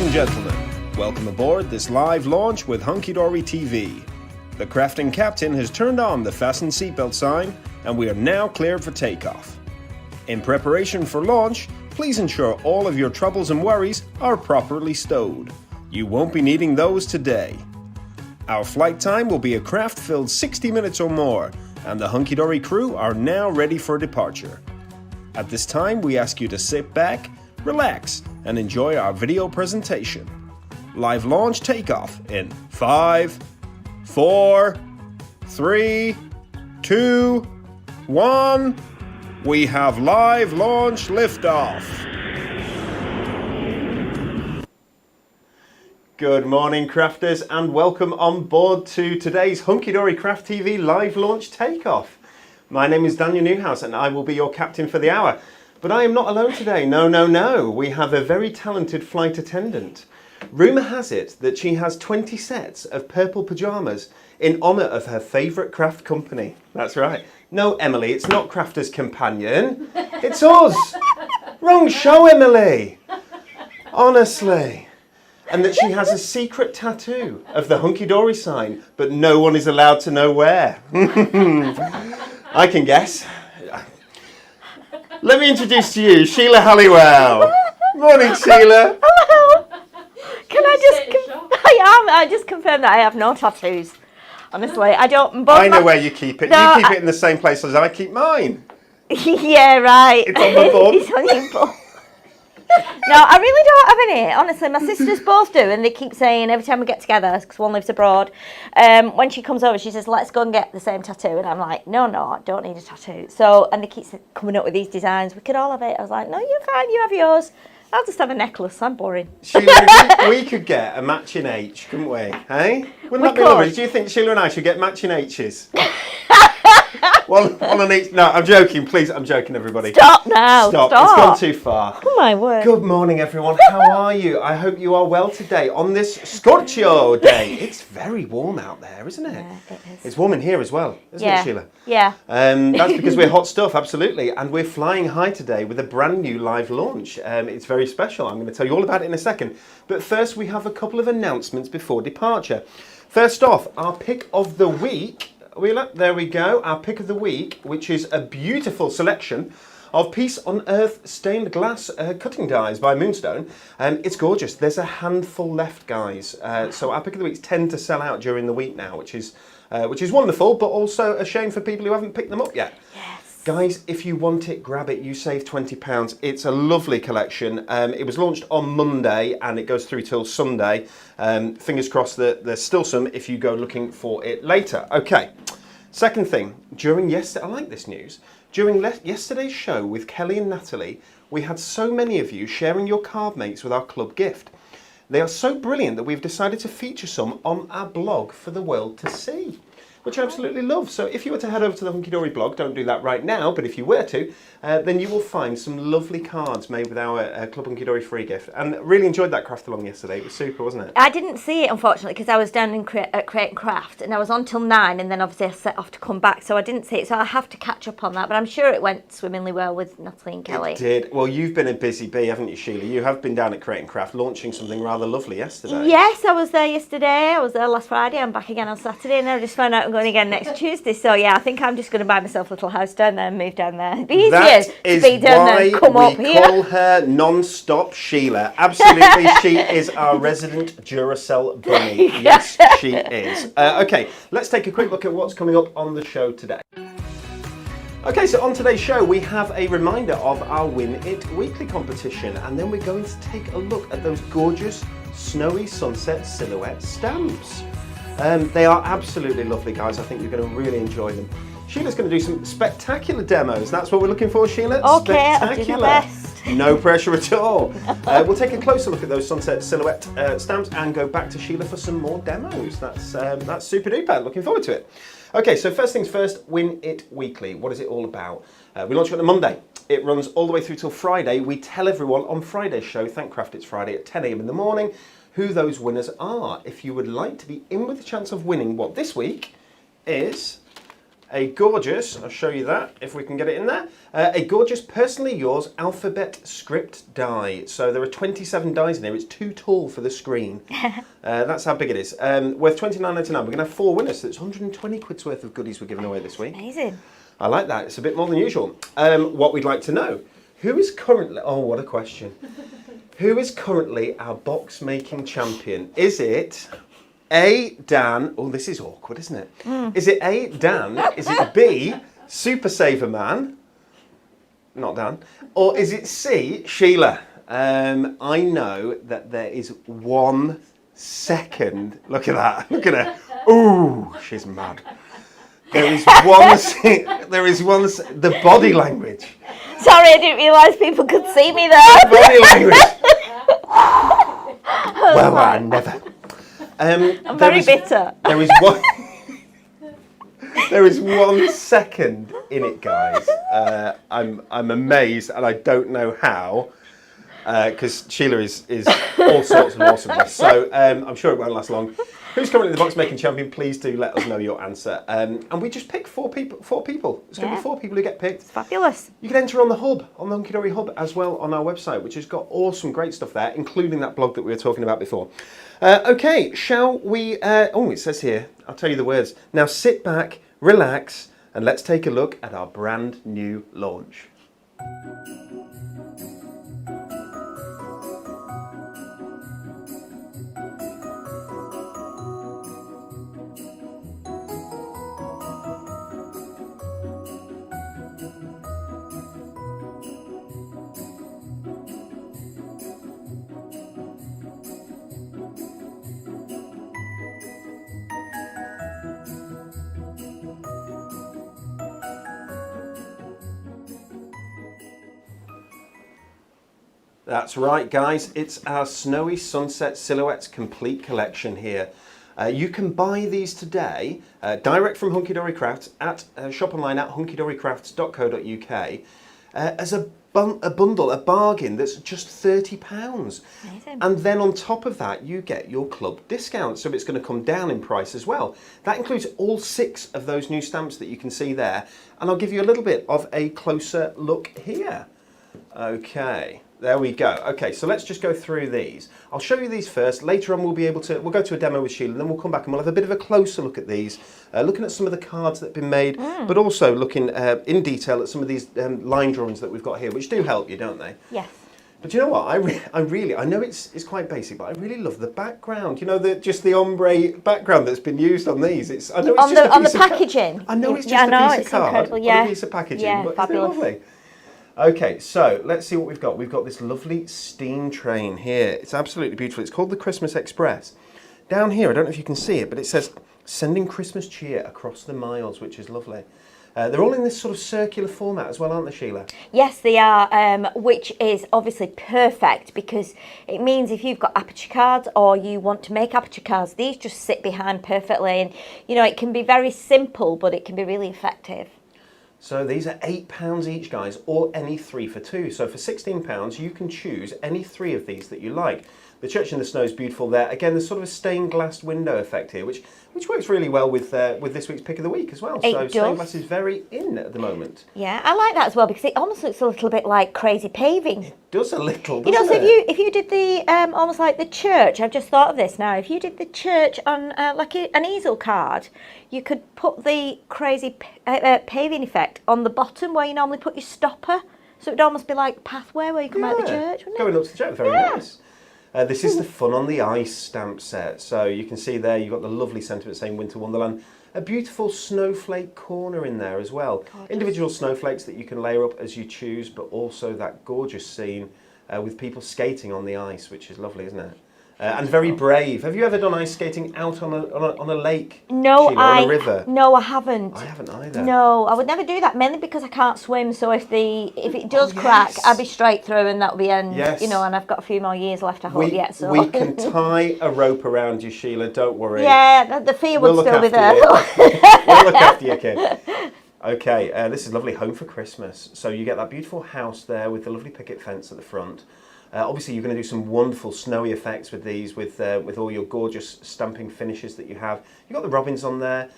Ladies and gentlemen, welcome aboard this live launch with Hunkydory TV. The crafting captain has turned on the Fasten seatbelt sign and we are now cleared for takeoff. In preparation for launch, please ensure all of your troubles and worries are properly stowed. You won't be needing those today. Our flight time will be a craft-filled 60 minutes or more, and the Hunkydory crew are now ready for departure. At this time, we ask you to sit back, relax, and enjoy our video presentation. Live launch takeoff in 5, 4, 3, 2, 1. We have live launch liftoff. Good morning, crafters, and welcome on board to today's Hunkydory Craft TV live launch takeoff. My name is Daniel Newhouse and I will be your captain for the hour. But I am not alone today. No. We have a very talented flight attendant. Rumour has it that she has 20 sets of purple pyjamas in honour of her favourite craft company. That's right. No, Emily, it's not Crafter's Companion. It's us. Wrong show, Emily. Honestly. And that she has a secret tattoo of the Hunkydory sign, but no one is allowed to know where. I can guess. Let me introduce to you Sheila Halliwell. Morning, Sheila. Hello. I just confirm that I have no tattoos. Honestly, I don't. I know where you keep it. No, you keep it in the same place as I keep mine. Yeah, right. It's on my bum. It's on your bum. No, I really don't have any. Honestly, my sisters both do, and they keep saying every time we get together, because one lives abroad, when she comes over, she says, let's go and get the same tattoo. And I'm like, no, I don't need a tattoo. So, and they keep coming up with these designs. We could all have it. I was like, no, you're fine. You have yours. I'll just have a necklace. I'm boring. Sheila, we could get a matching H, couldn't we? Hey? Wouldn't that be lovely? Do you think Sheila and I should get matching H's? One on each. No, I'm joking. Please, I'm joking, everybody. Stop now. Stop. It's gone too far. Oh my word. Good morning, everyone. How are you? I hope you are well today on this Scorchio day. It's very warm out there, isn't it? Yeah, it is. It's warm in here as well, isn't it, Sheila? Yeah. That's because we're hot stuff, absolutely. And we're flying high today with a brand new live launch. It's very special. I'm going to tell you all about it in a second. But first, we have a couple of announcements before departure. First off, our pick of the week. There we go, our pick of the week, which is a beautiful selection of Peace on Earth stained glass cutting dies by Moonstone. It's gorgeous. There's a handful left, guys. So our pick of the weeks tend to sell out during the week now, which is wonderful, but also a shame for people who haven't picked them up yet. Yes. Guys, if you want it, grab it. You save £20. It's a lovely collection. It was launched on Monday and it goes through till Sunday. Fingers crossed that there's still some if you go looking for it later. Okay. Second thing, I like this news. During yesterday's show with Kelly and Natalie, we had so many of you sharing your card mates with our club gift. They are so brilliant that we've decided to feature some on our blog for the world to see, which I absolutely love. So if you were to head over to the Hunkydory blog, don't do that right now, but if you were to, then you will find some lovely cards made with our Club Hunkydory free gift. And really enjoyed that craft along yesterday. It was super, wasn't it? I didn't see it, unfortunately, because I was down at Create and Craft, and I was on till 9, and then obviously I set off to come back, so I didn't see it. So I have to catch up on that, but I'm sure it went swimmingly well with Natalie and Kelly. It did. Well, you've been a busy bee, haven't you, Sheila? You have been down at Create and Craft launching something rather lovely yesterday. Yes, I was there yesterday. I was there last Friday. I'm back again on Saturday, and I just found out I'm going again next Tuesday. So yeah, I think I'm just going to buy myself a little house down there and move down there. It'd be easier to be down there and come up here. We call her non-stop Sheila. Absolutely, she is our resident Duracell bunny. Yes, she is. Okay, let's take a quick look at what's coming up on the show today. Okay, so on today's show we have a reminder of our Win It Weekly competition, and then we're going to take a look at those gorgeous snowy sunset silhouette stamps. They are absolutely lovely, guys. I think you're going to really enjoy them. Sheila's going to do some spectacular demos. That's what we're looking for, Sheila. Okay, I'll do my best. No pressure at all. We'll take a closer look at those sunset silhouette stamps and go back to Sheila for some more demos. That's super duper. Looking forward to it. Okay, so first things first, Win It Weekly. What is it all about? We launch it on a Monday. It runs all the way through till Friday. We tell everyone on Friday's show, Thank Craft It's Friday at 10 a.m. in the morning, who those winners are. If you would like to be in with a chance of winning what this week is a gorgeous, I'll show you that if we can get it in there, a gorgeous Personally Yours alphabet script die. So there are 27 dies in here. It's too tall for the screen. That's how big it is. Worth £29.99. We're going to have 4 winners. So it's 120 quid's worth of goodies we're giving away this week. Amazing. I like that. It's a bit more than usual. What we'd like to know, who is currently, oh, what a question. Who is currently our box making champion? Is it A, Dan? Oh, this is awkward, isn't it? Is it A, Dan? Is it B, Super Saver Man? Not Dan. Or is it C, Sheila? I know that there is 1 second. Look at that. Look at her. Ooh, she's mad. There is the body language. Sorry, I didn't realise people could see me there. Body language. Well, I never. I'm very bitter. There is one. There is 1 second in it, guys. I'm amazed, and I don't know how, because Sheila is all sorts of awesomeness. So I'm sure it won't last long. Who's currently the box making champion? Please do let us know your answer. And we just pick 4 people. It's going to be 4 people who get picked. It's fabulous. You can enter on the hub, on the Hunkydory hub, as well on our website, which has got awesome, great stuff there, including that blog that we were talking about before. Okay, shall we? Oh, it says here. I'll tell you the words. Now sit back, relax, and let's take a look at our brand new launch. That's right, guys. It's our Snowy Sunset Silhouettes Complete Collection here. You can buy these today direct from Hunkydory Crafts at shop online at hunkydorycrafts.co.uk as a bundle, a bargain that's just £30. Amazing. And then on top of that, you get your club discount, so it's going to come down in price as well. That includes all 6 of those new stamps that you can see there, and I'll give you a little bit of a closer look here. Okay. There we go. Okay, so let's just go through these. I'll show you these first. Later on, we'll go to a demo with Sheila, and then we'll come back and we'll have a bit of a closer look at these, looking at some of the cards that have been made, but also looking in detail at some of these line drawings that we've got here, which do help you, don't they? Yes. But you know what? I know it's quite basic, but I really love the background. You know, just the ombre background that's been used on these. I know it's just on the packaging. I know it's just a piece of card on a piece of packaging, but fabulous. isn't it lovely? Okay, so let's see what we've got. We've got this lovely steam train here. It's absolutely beautiful. It's called the Christmas Express. Down here, I don't know if you can see it, but it says, sending Christmas cheer across the miles, which is lovely. They're all in this sort of circular format as well, aren't they, Sheila? Yes, they are, which is obviously perfect because it means if you've got aperture cards or you want to make aperture cards, these just sit behind perfectly. And, you know, it can be very simple, but it can be really effective. So these are £8 each, guys, or any 3 for 2. So for £16, you can choose any 3 of these that you like. The Church in the Snow is beautiful there. Again, there's sort of a stained glass window effect here, which works really well with this week's pick of the week as well. It so does. Stained glass is very in at the moment. Yeah, I like that as well because it almost looks a little bit like crazy paving. It does a little, You know, so if you did the almost like the church, I've just thought of this now. If you did the church on like an easel card, you could put the crazy paving effect on the bottom where you normally put your stopper. So it'd almost be like a pathway where you come out of the church, wouldn't it? Going up to the church, very nice. This is the Fun on the Ice stamp set. So you can see there you've got the lovely sentiment saying Winter Wonderland. A beautiful snowflake corner in there as well. Gorgeous. Individual snowflakes that you can layer up as you choose, but also that gorgeous scene with people skating on the ice, which is lovely, isn't it? And very brave. Have you ever done ice skating out on a lake? No, Sheila, on a river? No, I haven't. I haven't either. No, I would never do that, mainly because I can't swim. So if it does crack, I'll be straight through, and that'll be end. Yes. You know, and I've got a few more years left, I hope. So we can tie a rope around you, Sheila. Don't worry. Yeah, the fear would still be there. We'll look after you, kid. Okay, this is lovely. Home for Christmas. So you get that beautiful house there with the lovely picket fence at the front. Obviously, you're going to do some wonderful snowy effects with these, with all your gorgeous stamping finishes that you have. You've got the robins on there.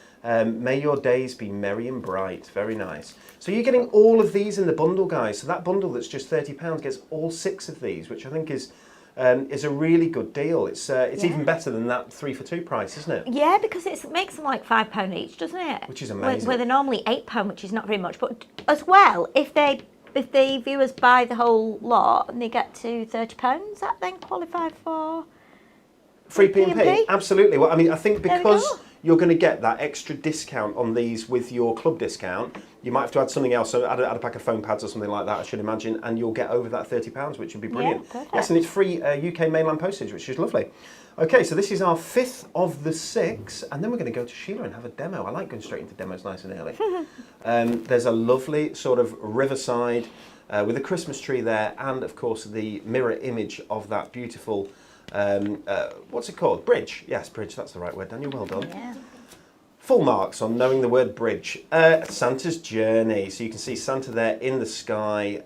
May your days be merry and bright. Very nice. So you're getting all of these in the bundle, guys. So that bundle that's just £30 gets all 6 of these, which I think is a really good deal. It's even better than that 3 for 2 price, isn't it? Yeah, because it makes them like £5 each, doesn't it? Which is amazing. Where they're normally £8, which is not very much. But as well, if the viewers buy the whole lot and they get to £30, that then qualify for free P&P? Absolutely. Well, I mean, I think because you're going to get that extra discount on these with your club discount, you might have to add something else, so add a pack of foam pads or something like that, I should imagine, and you'll get over that £30, which would be brilliant. Yeah, perfect. Yes, and it's free UK mainland postage, which is lovely. Okay, so this is our 5th of the 6, and then we're going to go to Sheila and have a demo. I like going straight into demos nice and early. There's a lovely sort of riverside with a Christmas tree there, and of course the mirror image of that beautiful, what's it called? Bridge. Yes, bridge, that's the right word, Daniel, well done. Yeah. Full marks on knowing the word bridge. Santa's Journey. So you can see Santa there in the sky.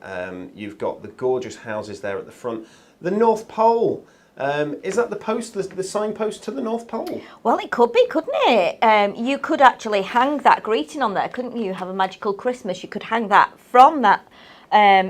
You've got the gorgeous houses there at the front. The North Pole. Is that the post, the signpost to the North Pole? Well, it could be, couldn't it? You could actually hang that greeting on there, couldn't you? Have a magical Christmas. You could hang that from that. I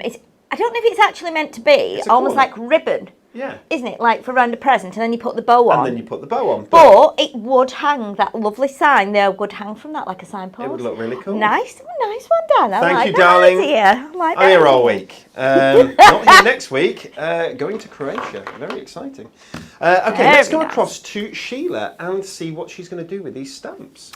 don't know if it's actually meant to be almost like ribbon. Yeah. Isn't it? Like for around a present, and then you put the bow on. And then you put the bow on. But it would hang, that lovely sign there would hang from that like a signpost. It would look really cool. Nice one, Dan. Thank you, darling. I'm here all week. Not here next week. Going to Croatia. Very exciting. Okay, let's go across to Sheila and see what she's going to do with these stamps.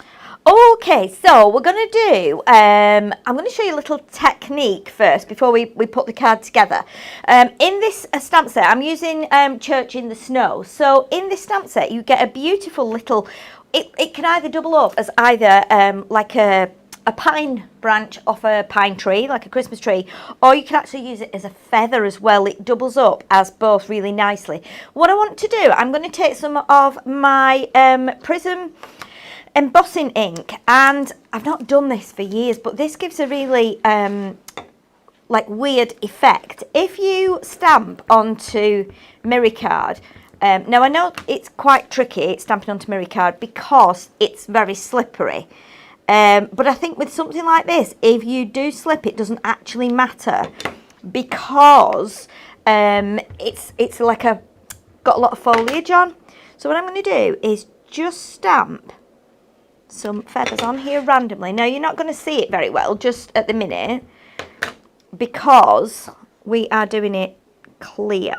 Okay, so we're going to do, I'm going to show you a little technique first before we put the card together. In this stamp set, I'm using Church in the Snow. So in this stamp set, you get a beautiful little, it can either double up as either like a pine branch off a pine tree, like a Christmas tree, or you can actually use it as a feather as well. It doubles up as both really nicely. What I want to do, I'm going to take some of my Prism embossing ink, and I've not done this for years, but this gives a really like weird effect. If you stamp onto mirror card, now I know it's quite tricky stamping onto mirror card because it's very slippery, but I think with something like this, if you do slip, it doesn't actually matter because it's like got a lot of foliage on. So what I'm going to do is just stamp some feathers on here randomly. Now you're not going to see it very well just at the minute because we are doing it clear,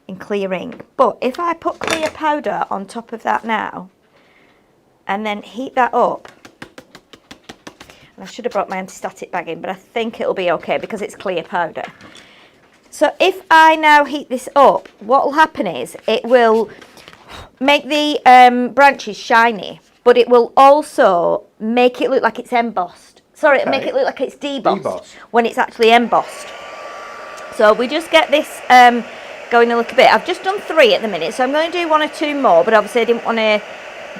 in clear ink. But if I put clear powder on top of that now and then heat that up, and I should have brought my anti-static bag in, but I think it'll be okay because it's clear powder. So if I now heat this up, what will happen is it will make the branches shiny, but it will also make it look like it's embossed. Sorry, it'll make it look like it's debossed when it's actually embossed. So we just get this going a little bit. I've just done 3 at the minute, so I'm going to do 1 or 2 more, but obviously I didn't want to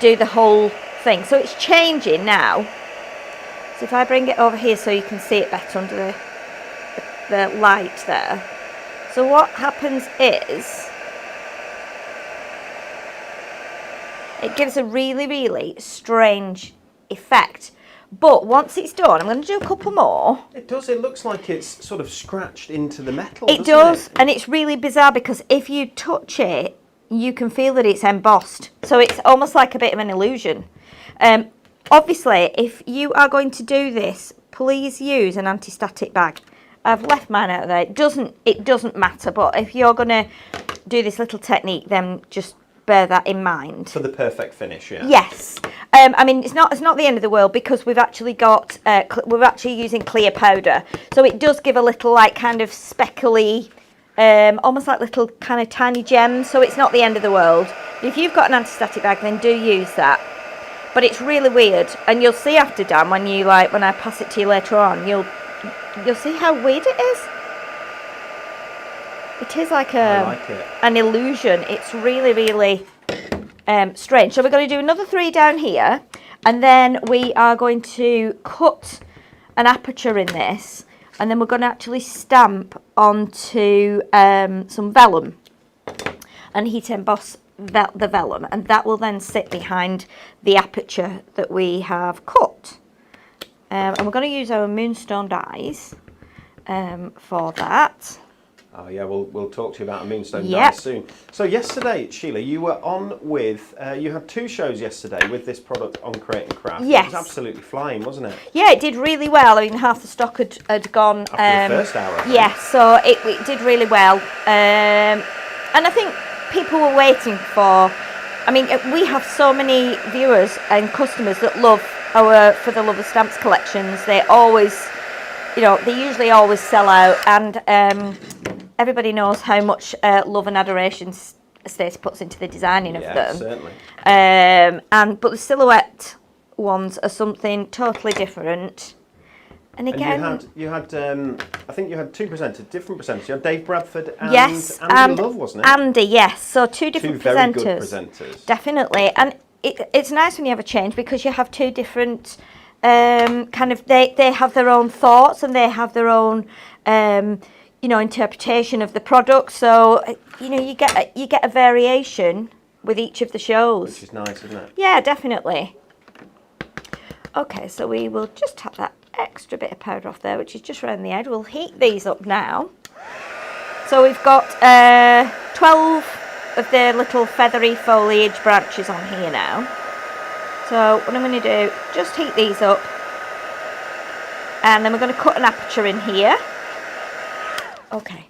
do the whole thing. So it's changing now. So if I bring it over here so you can see it better under the light there. So what happens is, it gives a really, really strange effect. But once it's done, I'm going to do a couple more. It does. It looks like it's sort of scratched into the metal. It does, and it's really bizarre because if you touch it, you can feel that it's embossed. So it's almost like a bit of an illusion. Obviously, if you are going to do this, please use an anti-static bag. I've left mine out there. It doesn't matter, but if you're going to do this little technique, then just bear that in mind. For the perfect finish, yeah. Yes. I mean, it's not the end of the world because we've actually got, we're actually using clear powder. So it does give a little like kind of speckly, almost like little kind of tiny gems. So it's not the end of the world. If you've got an anti-static bag, then do use that. But it's really weird. And you'll see after, Dan, when I pass it to you later on, you'll see how weird it is. It is like an illusion. It's really, really strange. So we're going to do another 3 down here, and then we are going to cut an aperture in this. and then we're going to actually stamp onto some vellum and heat emboss the vellum, and that will then sit behind the aperture that we have cut. And we're going to use our moonstone dies for that. Oh yeah, we'll talk to you about a moonstone die soon. So yesterday, Sheila, you were on with, you had 2 shows yesterday with this product on Create and Craft. Yes. It was absolutely flying, wasn't it? Yeah, it did really well. I mean, half the stock had gone. After the first hour, I think. Yeah, so it did really well. And I think people were waiting for, I mean, we have so many viewers and customers that love our For the Love of Stamps collections. They always, you know, they usually always sell out, and everybody knows how much love and adoration Stacey puts into the designing of them. Yeah, certainly. But the silhouette ones are something totally different. And again, and you had I think you had 2 presenters, different presenters. You had Dave Bradford and Andy Love, wasn't it? Andy, yes. So 2 different very presenters. good presenters. Definitely. And it's nice when you have a change, because you have 2 different kind of, they have their own thoughts and they have their own you know, interpretation of the product. So you know, you get a variation with each of the shows, which is nice, isn't it? Yeah, definitely. Okay, so we will just tap that extra bit of powder off there, which is just around the edge. We'll heat these up now. So we've got 12 of the little feathery foliage branches on here now. So what I'm going to do, just heat these up, and then we're going to cut an aperture in here. Okay,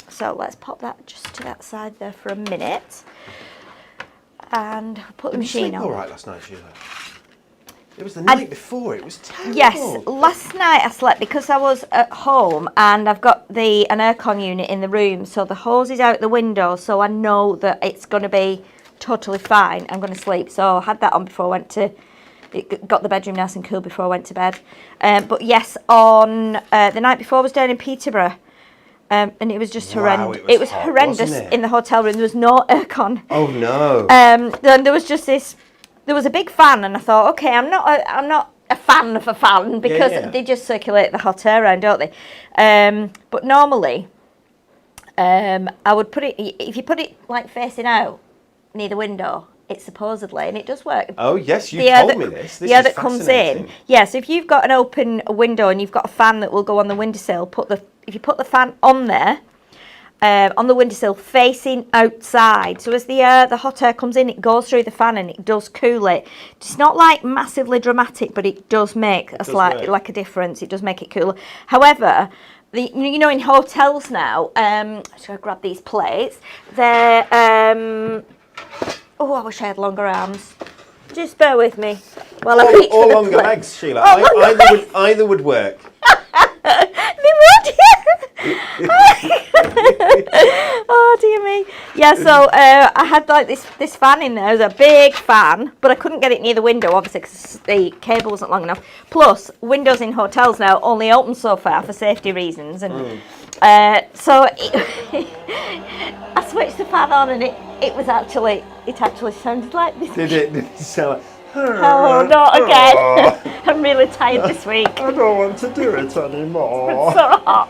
so let's pop that just to that side there for a minute, and put the machine on. All right last night, Sheila. It was the night before. It was terrible. Yes, last night I slept because I was at home and I've got an aircon unit in the room, so the hose is out the window, so I know that it's going to be totally fine. I'm going to sleep, so I had that on before I went to. It got the bedroom nice and cool before I went to bed. But yes, on the night before I was down in Peterborough. And it was just horrendous. It was hot, horrendous in the hotel room. There was no aircon. Oh no. Then there was just this. There was a big fan, and I thought, okay, I'm not a fan of a fan, because they just circulate the hot air around, don't they? But normally, I would put it. If you put it like facing out near the window, it supposedly, and it does work. Oh yes, you told me this. The air that comes in. Yes, if you've got an open window and you've got a fan that will go on the windowsill, if you put the fan on there, on the windowsill facing outside, so as the hot air comes in, it goes through the fan and it does cool it. It's not like massively dramatic, but it does make a slight difference. It does make it cooler. However, you know, in hotels now, so I grab these plates. They're oh, I wish I had longer arms. Just bear with me while I reach for the longer plate. legs, Sheila. Oh, either would work. They would. Oh dear me. Yeah, so I had like this fan in there. It was a big fan, but I couldn't get it near the window, obviously, because the cable wasn't long enough. Plus, windows in hotels now only open so far for safety reasons, and so I switched the fan on, and it actually sounded like this. Did it sound like? Oh, not again. I'm really tired this week. I don't want to do it anymore. It's so hot.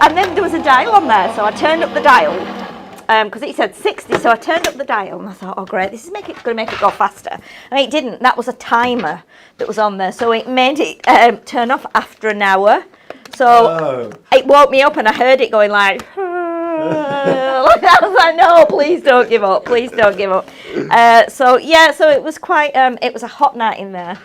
And then there was a dial on there, so I turned up the dial, because it said 60, so I turned up the dial, and I thought, oh great, this is going to make it go faster. And it didn't. That was a timer that was on there, so it made it turn off after an hour. So it woke me up, and I heard it going like... I was like, no, please don't give up, please don't give up. So it was quite, it was a hot night in there.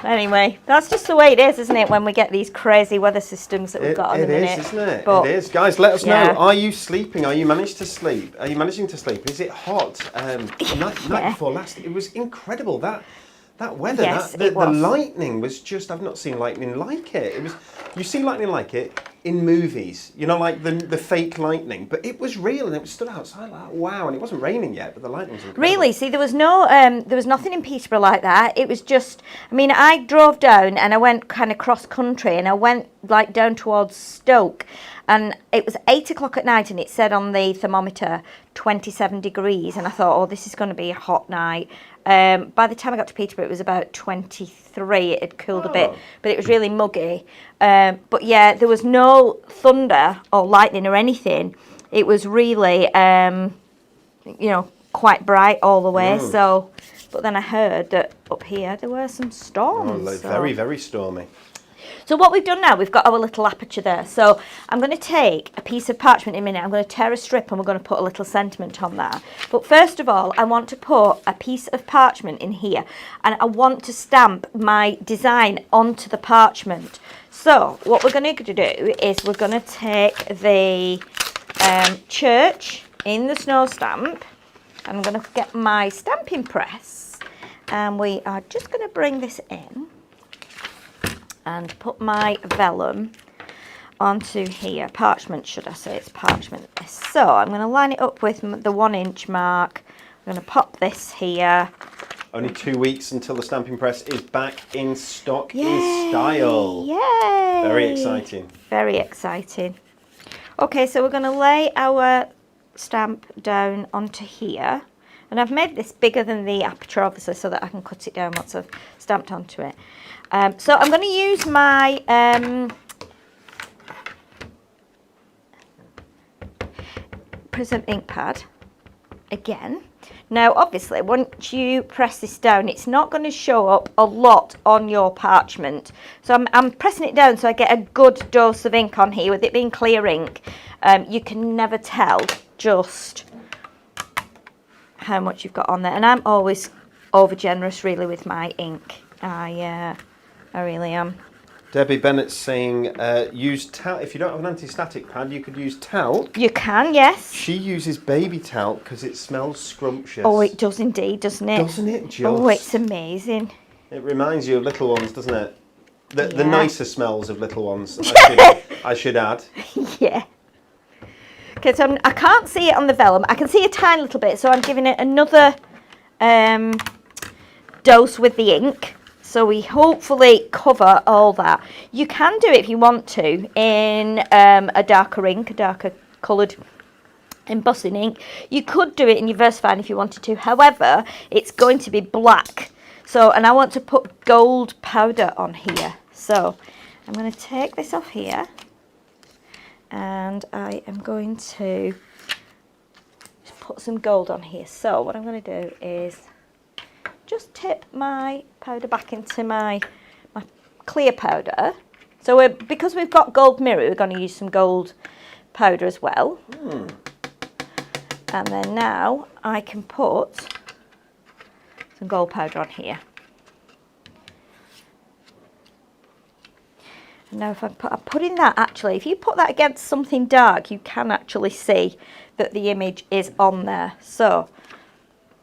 Anyway, that's just the way it is, isn't it, when we get these crazy weather systems that we've got on the minute. It is, isn't it? But, it is. Guys, let us know. Are you sleeping? Are you managing to sleep? Is it hot? Night before last, it was incredible. That weather, yes, the lightning was just, I've not seen lightning like it. You see lightning like it in movies, you know, like the fake lightning, but it was real, and it was stood outside like, wow, and it wasn't raining yet, but the lightning was incredible. Really? See, there was nothing in Peterborough like that. It was just, I mean, I drove down and I went kind of cross country, and I went like down towards Stoke, and it was 8 o'clock at night, and it said on the thermometer 27 degrees, and I thought, oh, this is going to be a hot night. By the time I got to Peterborough, it was about 23. It had cooled a bit, but it was really muggy. But yeah, there was no thunder or lightning or anything. It was really, you know, quite bright all the way. So, but then I heard that up here there were some storms. Very, very stormy. So what we've done now, we've got our little aperture there. So I'm going to take a piece of parchment in a minute. I'm going to tear a strip and we're going to put a little sentiment on that. But first of all, I want to put a piece of parchment in here. And I want to stamp my design onto the parchment. So what we're going to do is we're going to take the church in the snow stamp. And I'm going to get my stamping press. And we are just going to bring this in. And put my vellum onto here. Parchment, should I say? It's parchment. So I'm going to line it up with the 1 inch mark. I'm going to pop this here. Only 2 weeks until the stamping press is back in stock Yay. in style. Yay! Very exciting. Very exciting. Okay, so we're going to lay our stamp down onto here. And I've made this bigger than the aperture, obviously, so that I can cut it down once I've stamped onto it. So I'm going to use my Prism ink pad again. Now, obviously, once you press this down, it's not going to show up a lot on your parchment. So I'm pressing it down so I get a good dose of ink on here. With it being clear ink, you can never tell just how much you've got on there. And I'm always over generous, really, with my ink. I really am. Debbie Bennett's saying, use talc. If you don't have an anti-static pad, you could use talc. You can, yes. She uses baby talc because it smells scrumptious. Oh, it does indeed, doesn't it? Doesn't it just? Oh, it's amazing. It reminds you of little ones, doesn't it? The Yeah. nicer smells of little ones, I should add. Yeah. Okay, so I can't see it on the vellum. I can see a tiny little bit, so I'm giving it another dose with the ink. So we hopefully cover all that. You can do it if you want to in a darker ink, a darker coloured embossing ink. You could do it in your VersaFine if you wanted to. However, it's going to be black. So, and I want to put gold powder on here. So I'm going to take this off here. And I am going to just put some gold on here. So what I'm going to do is just tip my powder back into my clear powder. So because we've got gold mirror, we're going to use some gold powder as well. And then now I can put some gold powder on here. And now if I'm putting that, actually, if you put that against something dark, you can actually see that the image is on there. So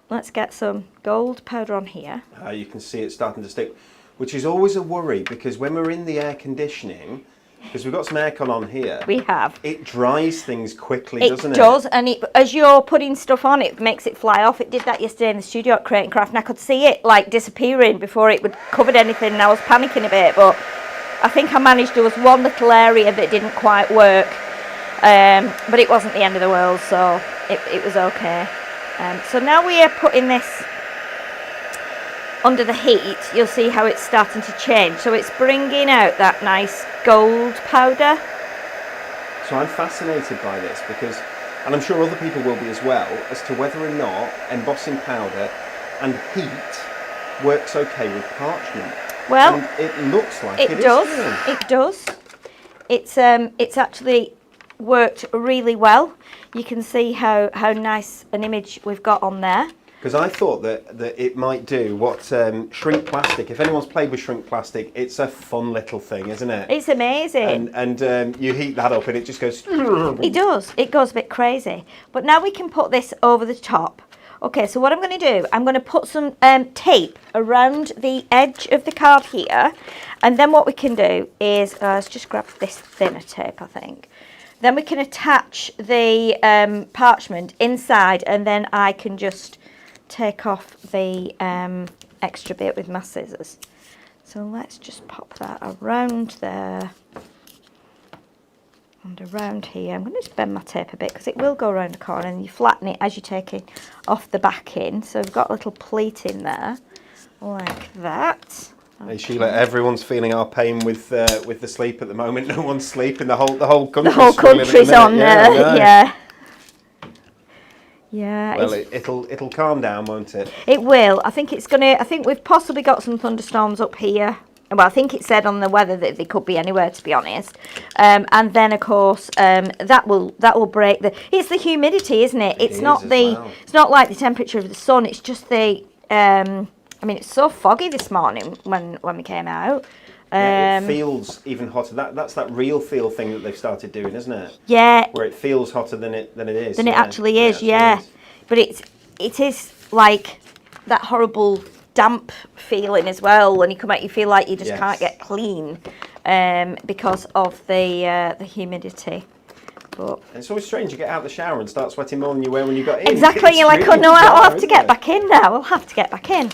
let's get some gold powder on here. You can see it starting to stick, which is always a worry because when we're in the air conditioning, because we've got some aircon on here. We have. It dries things quickly, doesn't it? It does, and as you're putting stuff on, it makes it fly off. It did that yesterday in the studio at Create and Craft, and I could see it like disappearing before it would covered anything, and I was panicking a bit, but I think I managed. There was one little area that didn't quite work, but it wasn't the end of the world, so it was okay. So now we are putting this under the heat. You'll see how it's starting to change. So it's bringing out that nice gold powder. So I'm fascinated by this because, and I'm sure other people will be as well, as to whether or not embossing powder and heat works okay with parchment. Well, and it looks like it does. Is it does. It's actually worked really well. You can see how nice an image we've got on there. Because I thought that it might do what shrink plastic. If anyone's played with shrink plastic, it's a fun little thing, isn't it? It's amazing. And you heat that up and it just goes... It does. It goes a bit crazy. But now we can put this over the top. Okay, so what I'm going to do, I'm going to put some tape around the edge of the card here. And then what we can do is, let's just grab this thinner tape, I think. Then we can attach the parchment inside, and then I can just take off the extra bit with my scissors. So let's just pop that around there, and around here. I'm going to just bend my tape a bit because it will go around the corner, and you flatten it as you're taking off the backing. So we've got a little pleat in there, like that. Okay. Hey Sheila, everyone's feeling our pain with the sleep at the moment. No one's sleeping. The whole country's the whole country's on there. Yeah. Yeah. Well, it'll calm down, won't it? It will. I think it's gonna. I think we've possibly got some thunderstorms up here. Well, I think it said on the weather that they could be anywhere, to be honest. And then, of course, that will break the. It's the humidity, isn't it? It's not It's not like the temperature of the sun. It's just the. I mean, it's so foggy this morning when we came out. Yeah, it feels even hotter. That's that real feel thing that they've started doing, isn't it? Yeah. Where it feels hotter than it is. Than it actually is. Yeah. But it is like that horrible damp feeling as well. When you come out, you feel like you just can't get clean because of the humidity. But it's always strange. You get out of the shower and start sweating more than you were when you got in. Exactly. You're like, oh no, I'll have to get back in now. I'll have to get back in.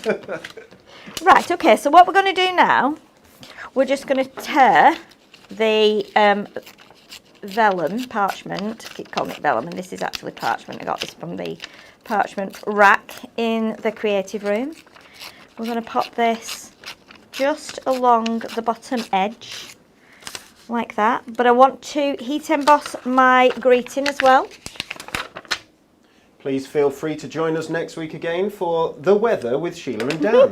Right. Okay. So what we're going to do now, we're just going to tear the vellum parchment. I keep calling it vellum, and this is actually parchment. I got this from the parchment rack in the creative room. We're going to pop this just along the bottom edge, like that. But I want to heat emboss my greeting as well. Please feel free to join us next week again for The Weather with Sheila and Dan.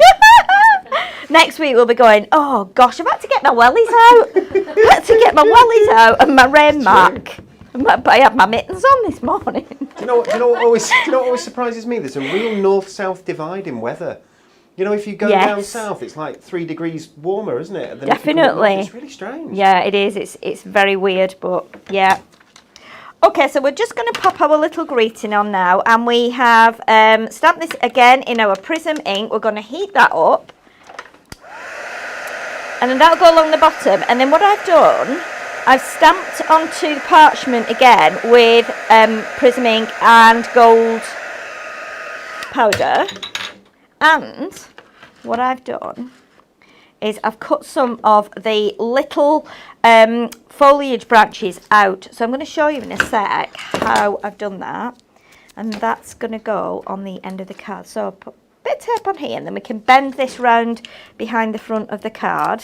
Next week we'll be going, oh gosh, I've had to get my wellies out. I've had to get my wellies out and my rain mark. But I had my mittens on this morning. Do you know what always surprises me? There's a real north-south divide in weather. You know, if you go down south, it's like 3 degrees warmer, isn't it? Than Definitely. It's really strange. Yeah, it is. It's very weird, but yeah. Okay, so we're just going to pop our little greeting on now, and we have stamped this again in our prism ink. We're going to heat that up, and then that'll go along the bottom. And then what I've done, I've stamped onto the parchment again with prism ink and gold powder. And what I've done is I've cut some of the little foliage branches out. So I'm going to show you in a sec how I've done that. And that's going to go on the end of the card. So I'll put a bit of tape on here, and then we can bend this round behind the front of the card.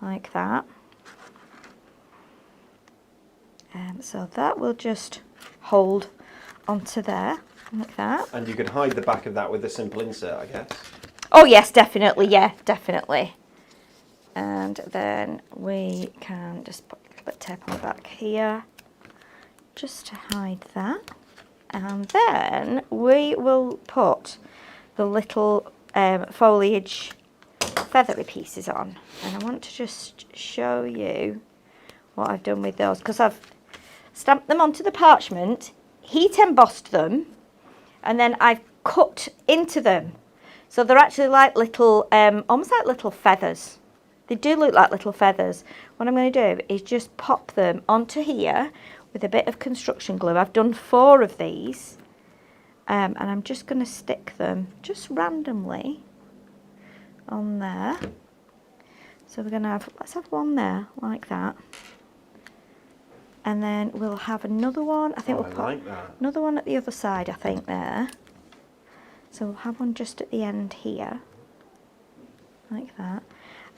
Like that. So that will just hold onto there. Like that. And you can hide the back of that with a simple insert, I guess. Oh yes, definitely, yeah, definitely. And then we can just put a little bit of tape on the back here, just to hide that. And then we will put the little foliage feathery pieces on. And I want to just show you what I've done with those, because I've stamped them onto the parchment, heat embossed them, and then I've cut into them. So they're actually like little, almost like little feathers. They do look like little feathers. What I'm going to do is just pop them onto here with a bit of construction glue. I've done 4 of these. And I'm just going to stick them just randomly on there. So we're going to have, let's have one there, like that. And then we'll have another one. I think we'll put another one at the other side, I think, there. So we'll have one just at the end here, like that.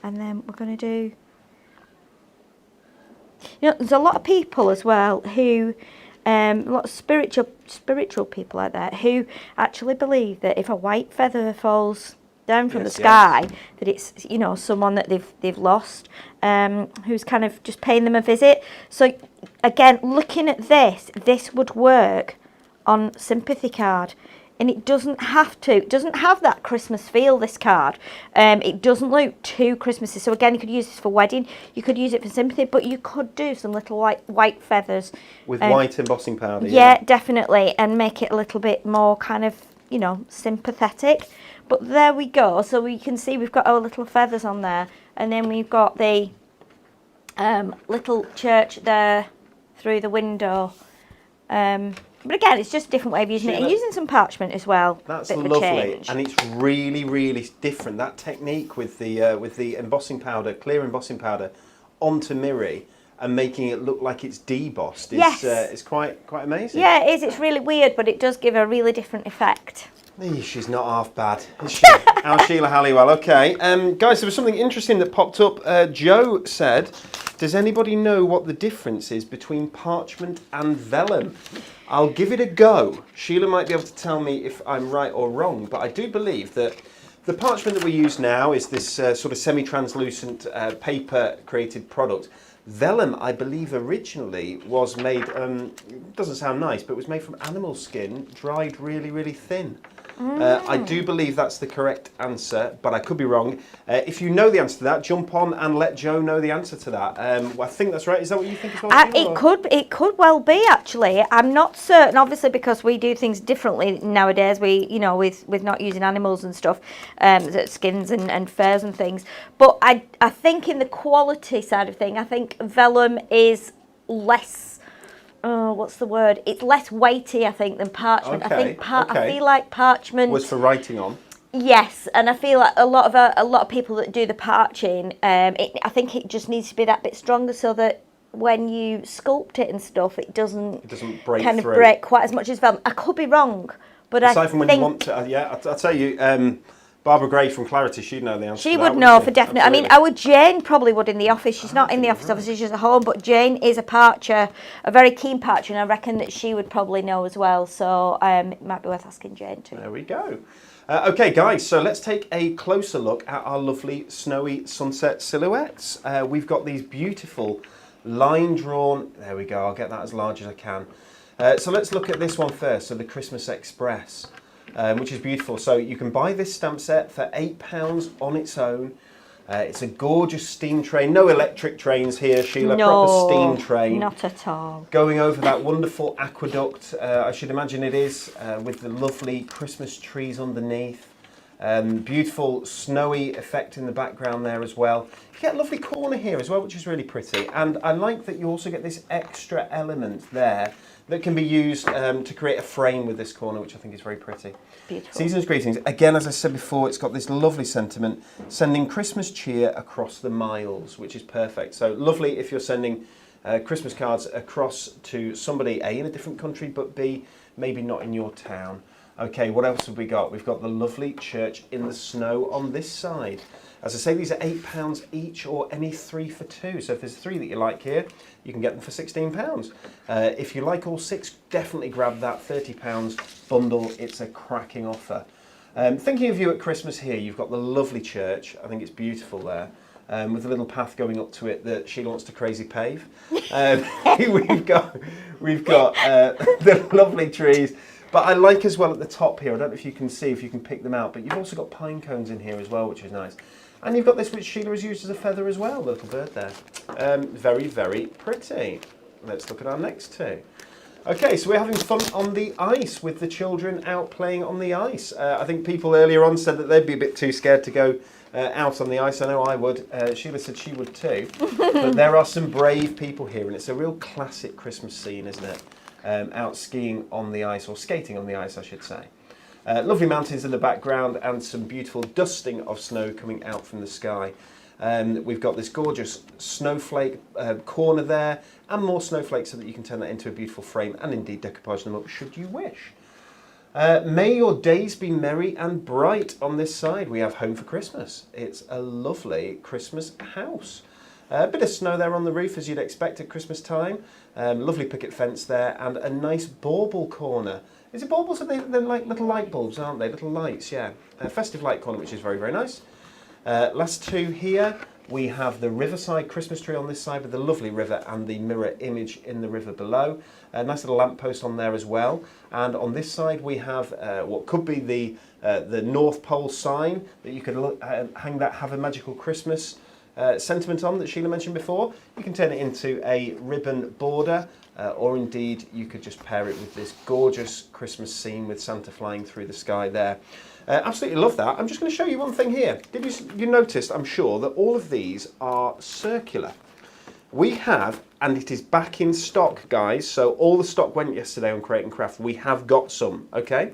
And then we're going to do, you know, there's a lot of people as well who, a lot of spiritual people out there who actually believe that if a white feather falls down from the sky, that it's, you know, someone that they've lost, who's kind of just paying them a visit. So again, looking at this would work on sympathy card. And it doesn't have that Christmas feel, this card. It doesn't look too Christmassy. So again, you could use this for wedding, you could use it for sympathy, but you could do some little white feathers. With white embossing powder, yeah, definitely, and make it a little bit more kind of, you know, sympathetic. But there we go. So we can see we've got our little feathers on there. And then we've got the little church there through the window. But again, it's just a different way of using it, and using some parchment as well. That's lovely, and it's really, really different. That technique with the embossing powder, clear embossing powder, onto mirri. and making it look like it's debossed is quite amazing. Yeah, it is. It's really weird, but it does give a really different effect. She's not half bad, is she? Our Sheila Halliwell. Okay, guys, there was something interesting that popped up. Joe said, does anybody know what the difference is between Parchment and Vellum? I'll give it a go. Sheila might be able to tell me if I'm right or wrong, but I do believe that the Parchment that we use now is this sort of semi-translucent paper-created product. Vellum, I believe, originally was made, doesn't sound nice, but it was made from animal skin, dried really, really thin. I do believe that's the correct answer, but I could be wrong. If you know the answer to that, jump on and let Joe know the answer to that. I think that's right. Is that what you think as well? It could well be, actually. I'm not certain, obviously, because we do things differently nowadays. We, with not using animals and stuff, skins and furs and things. But I think in the quality side of things, I think Vellum is less. What's the word? It's less weighty, I think, than Parchment. Okay, I feel like Parchment was for writing on. Yes, and I feel like a lot of people that do the parching, I think it just needs to be that bit stronger so that when you sculpt it and stuff, it doesn't break kind through. of break quite as much as Vellum. I could be wrong, but aside from when you want to, I'll tell you. Barbara Gray from Clarity, she'd know the answer. She to would that, know wouldn't for she? definite. Absolutely. I mean, Jane probably would in the office. She's not in the office, obviously, she's at home. But Jane is a parcher, a very keen parcher, and I reckon that she would probably know as well. So it might be worth asking Jane too. There we go. Okay, guys, so let's take a closer look at our lovely snowy sunset silhouettes. We've got these beautiful line drawn. There we go. I'll get that as large as I can. So let's look at this one first. So the Christmas Express. Which is beautiful. So you can buy this stamp set for £8 on its own. It's a gorgeous steam train. No electric trains here, Sheila. No, proper steam train. Not at all. Going over that wonderful aqueduct, I should imagine it is, with the lovely Christmas trees underneath. Beautiful snowy effect in the background there as well. You get a lovely corner here as well, which is really pretty. And I like that you also get this extra element there that can be used to create a frame with this corner, which I think is very pretty. Beautiful. Season's greetings. Again, as I said before, it's got this lovely sentiment, sending Christmas cheer across the miles, which is perfect. So lovely if you're sending Christmas cards across to somebody, A, in a different country, but B, maybe not in your town. Okay, what else have we got? We've got the lovely church in the snow on this side. As I say, these are £8 each, or any 3 for 2. So if there's 3 that you like here, you can get them for £16. If you like all 6, definitely grab that £30 bundle. It's a cracking offer. Thinking of you at Christmas here, you've got the lovely church. I think it's beautiful there. With a little path going up to it that Sheila wants to crazy pave. We've got the lovely trees. But I like as well at the top here, I don't know if you can see, if you can pick them out, but you've also got pine cones in here as well, which is nice. And you've got this which Sheila has used as a feather as well, the little bird there. Very, very pretty. Let's look at our next two. Okay, so we're having fun on the ice with the children out playing on the ice. I think people earlier on said that they'd be a bit too scared to go out on the ice. I know I would. Sheila said she would too. But there are some brave people here, and it's a real classic Christmas scene, isn't it? Out skiing on the ice, or skating on the ice, I should say. Lovely mountains in the background and some beautiful dusting of snow coming out from the sky. We've got this gorgeous snowflake corner there, and more snowflakes so that you can turn that into a beautiful frame and indeed decoupage them up should you wish. May your days be merry and bright. On this side we have Home for Christmas. It's a lovely Christmas house. A bit of snow there on the roof as you'd expect at Christmas time. Lovely picket fence there and a nice bauble corner. Is it baubles? They're like little light bulbs, aren't they? Little lights, yeah. A festive light corner, which is very, very nice. Last two here, we have the riverside Christmas tree on this side with the lovely river and the mirror image in the river below. A nice little lamppost on there as well. And on this side we have what could be the North Pole sign that you could hang that Have a Magical Christmas sentiment on that Sheila mentioned before. You can turn it into a ribbon border, or indeed you could just pair it with this gorgeous Christmas scene with Santa flying through the sky there. Absolutely love that. I'm just going to show you one thing here. You noticed, I'm sure, that all of these are circular. We have, and it is back in stock, guys, so all the stock went yesterday on Create and Craft. We have got some, okay?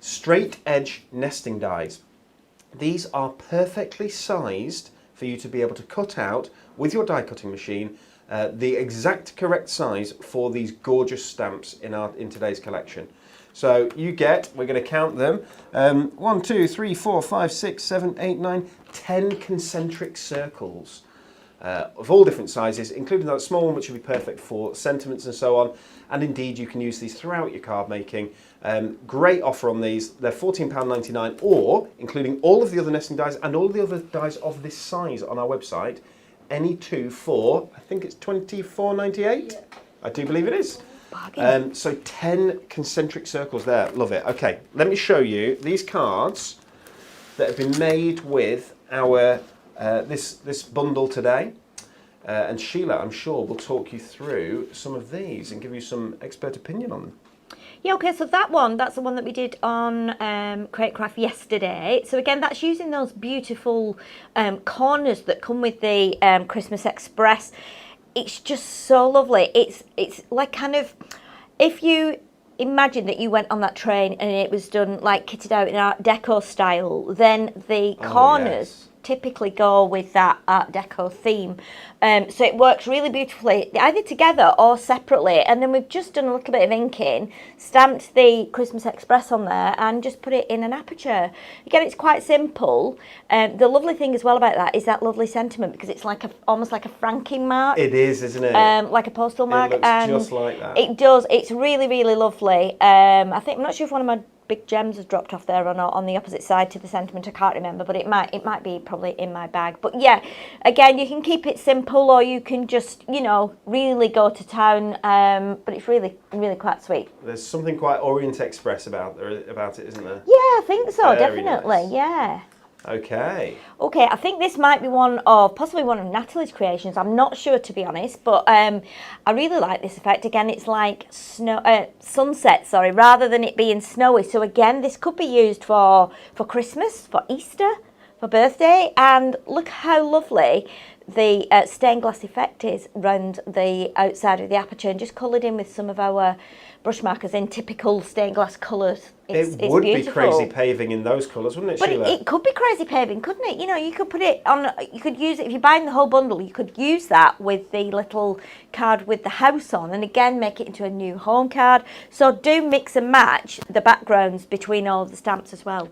Straight edge nesting dies. These are perfectly sized for you to be able to cut out with your die cutting machine the exact correct size for these gorgeous stamps in today's collection. So you get, we're going to count them, 1, 2, 3, 4, 5, 6, 7, 8, 9, 10 concentric circles of all different sizes, including that small one which would be perfect for sentiments and so on. And indeed you can use these throughout your card making. Great offer on these. They're £14.99, or including all of the other nesting dies and all of the other dies of this size on our website, any two for, I think it's £24.98? Yeah. I do believe it is. So 10 concentric circles there. Love it. Okay, let me show you these cards that have been made with our this bundle today. And Sheila, I'm sure, will talk you through some of these and give you some expert opinion on them. Yeah, okay, so that's the one that we did on Create Craft yesterday. So again, that's using those beautiful corners that come with the Christmas Express. It's just so lovely. It's like kind of, if you imagine that you went on that train and it was done like kitted out in Art Deco style, then the corners typically go with that Art Deco theme. So it works really beautifully, either together or separately. And then we've just done a little bit of inking, stamped the Christmas Express on there and just put it in an aperture. Again, it's quite simple. The lovely thing as well about that is that lovely sentiment, because it's like almost like a franking mark. It is, isn't it? Like a postal mark. It looks just like that. It does. It's really, really lovely. I'm not sure if one of my big gems has dropped off there or not on the opposite side to the sentiment. I can't remember, but it might be probably in my bag. But yeah, again, you can keep it simple, or you can just, you know, really go to town. But it's really, really quite sweet. There's something quite Orient Express about it, isn't there? Yeah, I think so. Very definitely. Nice. Yeah. Okay. Okay, I think this might be possibly one of Natalie's creations. I'm not sure, to be honest, but I really like this effect. Again, it's like sunset, rather than it being snowy. So again, this could be used for Christmas, for Easter, for birthday, and look how lovely the stained glass effect is around the outside of the aperture, and just coloured in with some of our brush markers in typical stained glass colours. It would be crazy paving in those colours, wouldn't it, Sheila? But it could be crazy paving, couldn't it? You know, you could put it on, you could use it, if you're buying the whole bundle, you could use that with the little card with the house on, and again, make it into a new home card. So do mix and match the backgrounds between all of the stamps as well.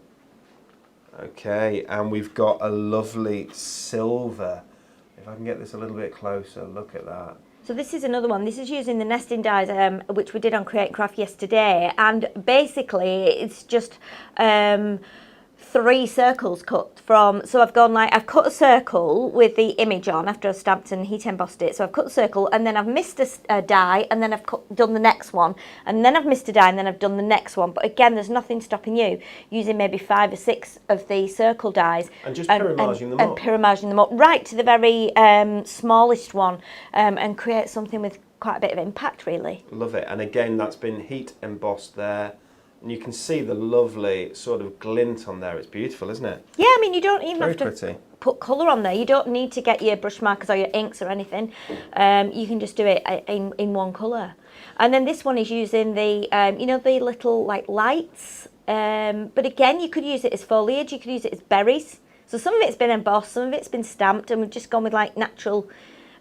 Okay, and we've got a lovely silver. If I can get this a little bit closer, look at that. So this is another one. This is using the nesting dies, which we did on Create Craft yesterday. And basically, it's just 3 circles cut from. So I've cut a circle with the image on after I've stamped and heat embossed it. So I've cut a circle, and then I've missed a die, and then I've done the next one, and then I've missed a die, and then I've done the next one. But again, there's nothing stopping you using maybe 5 or 6 of the circle dies and just pyramiding them up. And pyramiding them up right to the very smallest one, and create something with quite a bit of impact, really. Love it. And again, that's been heat embossed there. And you can see the lovely sort of glint on there. It's beautiful, isn't it? Yeah, I mean, you don't even have to put colour on there. You don't need to get your brush markers or your inks or anything. You can just do it in one colour. And then this one is using the, the little like lights. But again, you could use it as foliage. You could use it as berries. So some of it's been embossed, some of it's been stamped, and we've just gone with like natural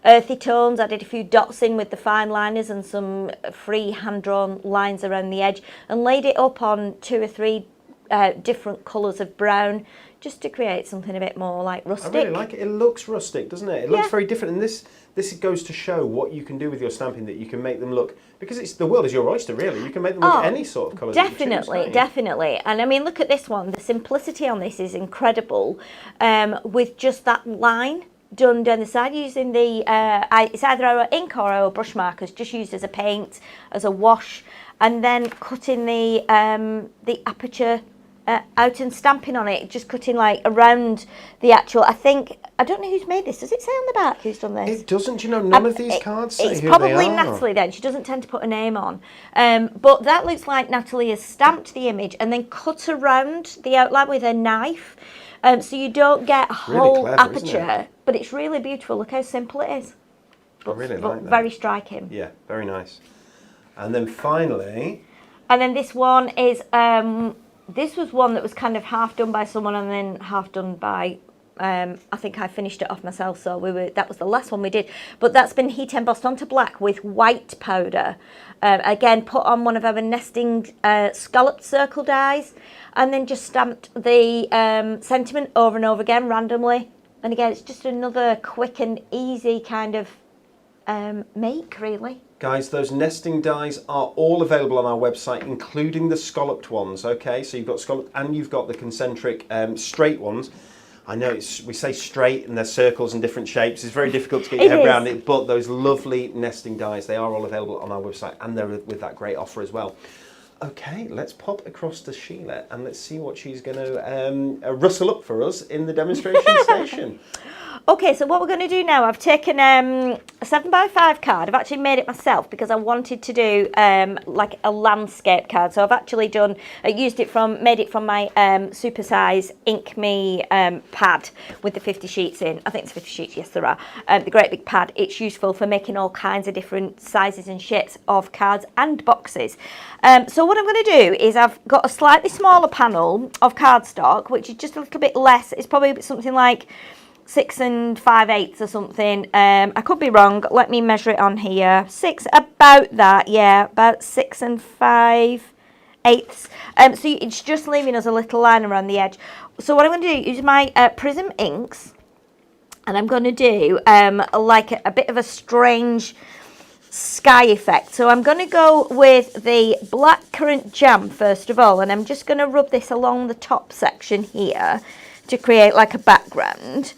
earthy tones. I did a few dots in with the fine liners and some free hand-drawn lines around the edge, and laid it up on 2 or 3 different colours of brown, just to create something a bit more like rustic. I really like it. It looks rustic, doesn't it? It looks very different, and this goes to show what you can do with your stamping, that you can make them look, because the world is your oyster, really. You can make them look any sort of colour. Definitely. And I mean, look at this one. The simplicity on this is incredible, with just that line done down the side using it's either our ink or our brush markers, just used as a paint, as a wash, and then cutting the aperture out and stamping on it, just cutting like around the actual. I don't know who's made this. Does it say on the back who's done this? It doesn't. You know, none of these cards say it's who probably they are. Natalie then. She doesn't tend to put a name on. But that looks like Natalie has stamped the image and then cut around the outline with a knife. So you don't get a whole really clever, aperture, but it's really beautiful. Look how simple it is. I really like that. Very striking. Yeah, very nice. And then finally... And then this one is... this was one that was kind of half done by someone and then half done by I think I finished it off myself, so that was the last one we did. But that's been heat embossed onto black with white powder. Again, put on one of our nesting scalloped circle dies, and then just stamped the sentiment over and over again randomly. And again, it's just another quick and easy kind of make, really. Guys, those nesting dies are all available on our website, including the scalloped ones, okay? So you've got scalloped and you've got the concentric straight ones. I know we say straight and they're circles and different shapes. It's very difficult to get your head around it, but those lovely nesting dies, they are all available on our website, and they're with that great offer as well. Okay, let's pop across to Sheila and let's see what she's going to rustle up for us in the demonstration station. Okay, so what we're going to do now, I've taken a 7x5 card. I've actually made it myself because I wanted to do like a landscape card. So I've actually made it from my super size Ink Me pad with the 50 sheets in. I think it's 50 sheets, yes there are. The great big pad. It's useful for making all kinds of different sizes and shapes of cards and boxes. So what I'm going to do is I've got a slightly smaller panel of cardstock, which is just a little bit less. It's probably something like 6 5/8 or something. I could be wrong. Let me measure it on here. About that, yeah, about 6 5/8. So it's just leaving us a little line around the edge. So what I'm going to do is use my Prism inks, and I'm going to do like a bit of a strange sky effect. So I'm going to go with the black currant jam first of all, and I'm just going to rub this along the top section here to create like a background.